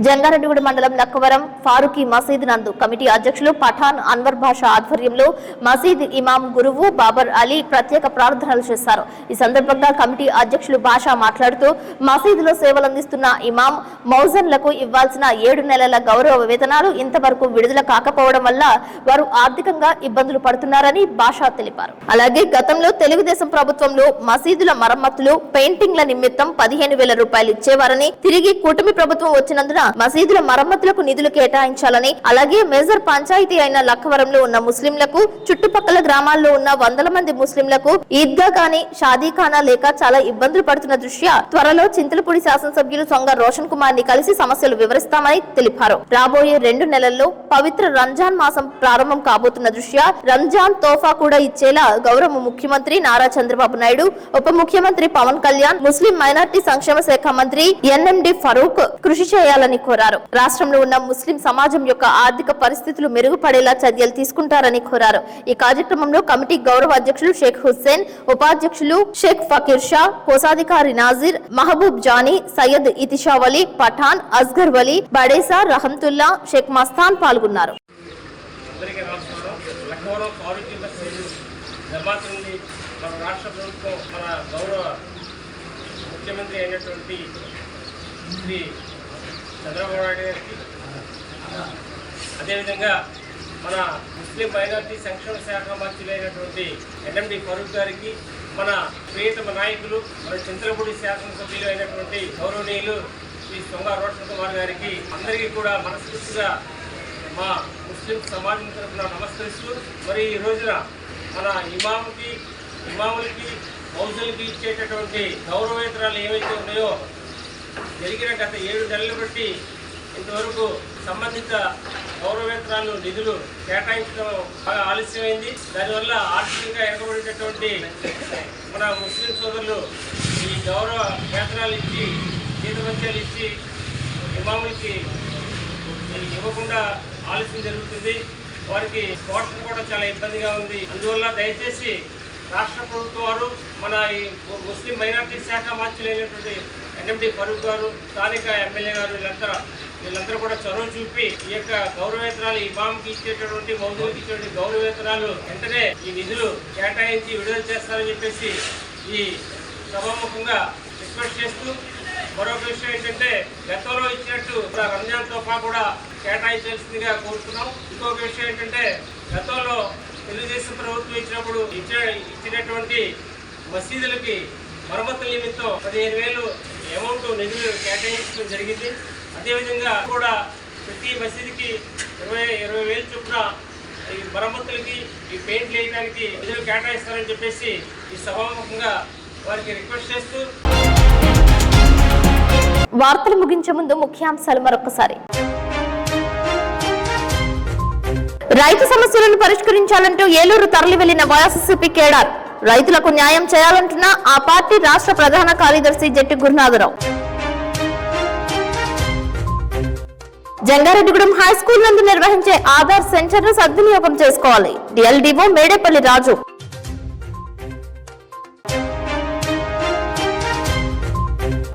జంగారెడ్డిగూడ మండలం లక్కవరం ఫారూకీ మసీద్ నందు కమిటీ అధ్యక్షులు పఠాన్ అన్వర్ భాషా ఆధ్వర్యంలో మసీద్ ఇమాం గురువు బాబర్ అలీ ప్రత్యేక ప్రార్థనలు చేశారు. ఈ సందర్భంగా కమిటీ అధ్యక్షులు భాషా మాట్లాడుతూ మసీదులో సేవలందిస్తున్న ఇమాం మౌజన్లకు ఇవ్వాల్సిన 7 నెలల గౌరవ వేతనాలు ఇంతవరకు విడుదల కాకపోవడం వల్ల వారు ఆర్థికంగా ఇబ్బందులు పడుతున్నారని భాషా తెలిపారు. అలాగే గతంలో తెలుగుదేశం ప్రభుత్వంలో మసీదుల మరమ్మతులు పెయింటింగ్ల నిమిత్తం 15,000 రూపాయలు ఇచ్చేవారని, తిరిగి కూటమి ప్రభుత్వం వచ్చినందున మసీదుల మరమ్మతులకు నిధులు కేటాయించాలని, అలాగే మేజర్ పంచాయతీ అయిన లక్కవరంలో ఉన్న ముస్లింలకు, చుట్టుపక్కల గ్రామాల్లో ఉన్న 100 మంది ముస్లింలకు ఈద్గా గానీ షాదీఖానా లేక చాలా ఇబ్బందులు పడుతున్న దృష్ట్యా త్వరలో చింతలపూడి శాసనసభ్యులు సొంగ రోషన్ కుమార్ ని కలిసి సమస్యలు వివరిస్తామని తెలిపారు. రాబోయే 2 నెలల్లో పవిత్ర రంజాన్ మాసం ప్రారంభం కాబోతున్న దృష్ట్యా రంజాన్ తోఫా కూడా ఇచ్చేలా గౌరవ ముఖ్యమంత్రి నారా చంద్రబాబు నాయుడు, ఉప ముఖ్యమంత్రి పవన్ కళ్యాణ్, ముస్లిం మైనార్టీ సంక్షేమ శాఖ మంత్రి ఎన్ఎండి ఫరూక్ కృషి చేయాలని కోరారు. రాష్ట్రంలో ఉన్న ముస్లిం సమాజం యొక్క ఆర్థిక పరిస్థితులు మెరుగుపడేలా చర్యలు తీసుకుంటారని కోరారు. ఈ కార్యక్రమంలో కమిటీ గౌరవ అధ్యక్షులు షేక్ హుస్సేన్, ఉపాధ్యక్షులు షేక్ ఫకీర్ షా, కోశాధికారి నాజీర్, మహబూబ్ జానీ, సయ్యద్ ఇతిషా వలీ, పఠాన్, అస్గర్ వలీ, బడేసా, రహంతుల్లా, షేక్ మస్తాన్ పాల్గొన్నారు. మన రాష్ట్ర ప్రభుత్వం, మన గౌరవ ముఖ్యమంత్రి అయినటువంటి శ్రీ చంద్రబాబు నాయుడు గారికి, అదేవిధంగా మన ముస్లిం మైనార్టీ సంక్షేమ శాఖ మంత్రులైనటువంటి ఎన్ఎండి ఫరూక్ గారికి, మన ప్రియతమ నాయకులు, మన చింతలపూడి శాసనసభ్యులు అయినటువంటి గౌరవనీయులు శ్రీ సొంగ రోషన్ కుమార్ గారికి, అందరికీ కూడా మనస్ఫూర్తిగా మా ముస్లిం సమాజం తరఫున నమస్కరిస్తూ, మరి ఈ రోజున మన ఇమాములకి మౌజులకి ఇచ్చేటటువంటి గౌరవేతరాలు ఏవైతే ఉన్నాయో జరిగిన గత 7 నెలలు బట్టి ఇంతవరకు సంబంధిత గౌరవేతరాలు నిధులు కేటాయించడం బాగా ఆలస్యమైంది. దానివల్ల ఆర్థికంగా వెనకబడినటువంటి మన ముస్లిం సోదరులు ఈ గౌరవ వేతనాలు ఇచ్చి, జీతభత్యాలు ఇచ్చి ఇమాములకి ఇవ్వకుండా ఆలస్యం జరుగుతుంది. వారికి పోషణ కూడా చాలా ఇబ్బందిగా ఉంది. అందువల్ల దయచేసి రాష్ట్ర ప్రభుత్వం వారు, మన ఈ ముస్లిం మైనార్టీ శాఖ మంత్రులైనటువంటి ఎన్ఎండి ఫరూక్ గారు, స్థానిక ఎమ్మెల్యే గారు, వీళ్ళందరూ కూడా చొరవ చూపి ఈ యొక్క గౌరవేతనాలు ఇమాంకి ఇచ్చేటటువంటి, మౌజులకి ఇచ్చేటువంటి గౌరవేతనాలు వెంటనే ఈ నిధులు కేటాయించి విడుదల చేస్తారని చెప్పేసి ఈ సభాముఖంగా రిక్వెస్ట్ చేస్తూ, మరొక విషయం ఏంటంటే గతంలో ఇచ్చినట్టు రంజాన్ తోఫా కూడా కేటాయించాల్సిందిగా కోరుతున్నాం. ఇంకొక విషయం ఏంటంటే గతంలో తెలుగుదేశం ప్రభుత్వం ఇచ్చినప్పుడు ఇచ్చినటువంటి మసీదులకి మరమ్మతుల నిమిత్తం 15,000 అమౌంట్ నిధులు కేటాయించడం జరిగింది. అదేవిధంగా కూడా ప్రతి మసీదుకి 20,000 చొప్పున ఈ మరమ్మతులకి, ఈ పెయింట్లు వేయడానికి నిధులు కేటాయిస్తారని చెప్పేసి ఈ సభాముఖంగా వారికి రిక్వెస్ట్ చేస్తూ. వార్తలు ముగించే ముందు ముఖ్యాంశాలు మరొకసారి. రైతు సమస్యలను పరిష్కరించాలంటూ ఏలూరు తరలి వెళ్లిన వైఎస్ఆర్సీపీ కేడర్. రైతులకు న్యాయం చేయాలంటున్న ఆ పార్టీ రాష్ట్ర ప్రధాన కార్యదర్శి జట్టి గురునాథరావు. జంగారెడ్డిగూడెం హై స్కూల్ నందు నిర్వహించే ఆధార్ సెంటర్ ను సద్వినియోగం చేసుకోవాలి. డిఎల్డీఓ మేడేపల్లి రాజు.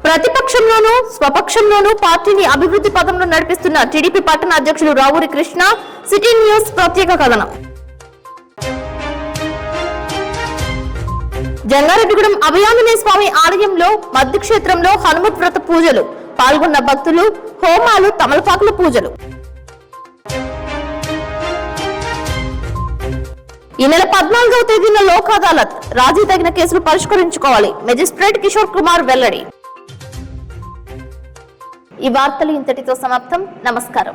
ప్రతిపక్షంలోనూ స్వపక్షంలోనూ పార్టీని అభివృద్ధి పదంలో నడిపిస్తున్న టీడీపీ పట్టణ అధ్యక్షులు రావూరి కృష్ణ. సిటీ న్యూస్ ప్రత్యేక కథనం. జంగారెడ్డిగూడెం అభయాంజనేయ స్వామి ఆలయంలో మధ్యక్షేత్రంలో హనుమత్ వ్రత పూజలు. పాల్గొన్న భక్తులు, హోమాలు, తమలపాకుల పూజలు. ఈ నెల 14వ తేదీన లోక్ అదాలత్. రాజీ తగిన కేసులు పరిష్కరించుకోవాలి. మెజిస్ట్రేట్ కిషోర్ కుమార్ వెల్లడి. ఈ వార్తలు ఇంతటితో సమాప్తం. నమస్కారం.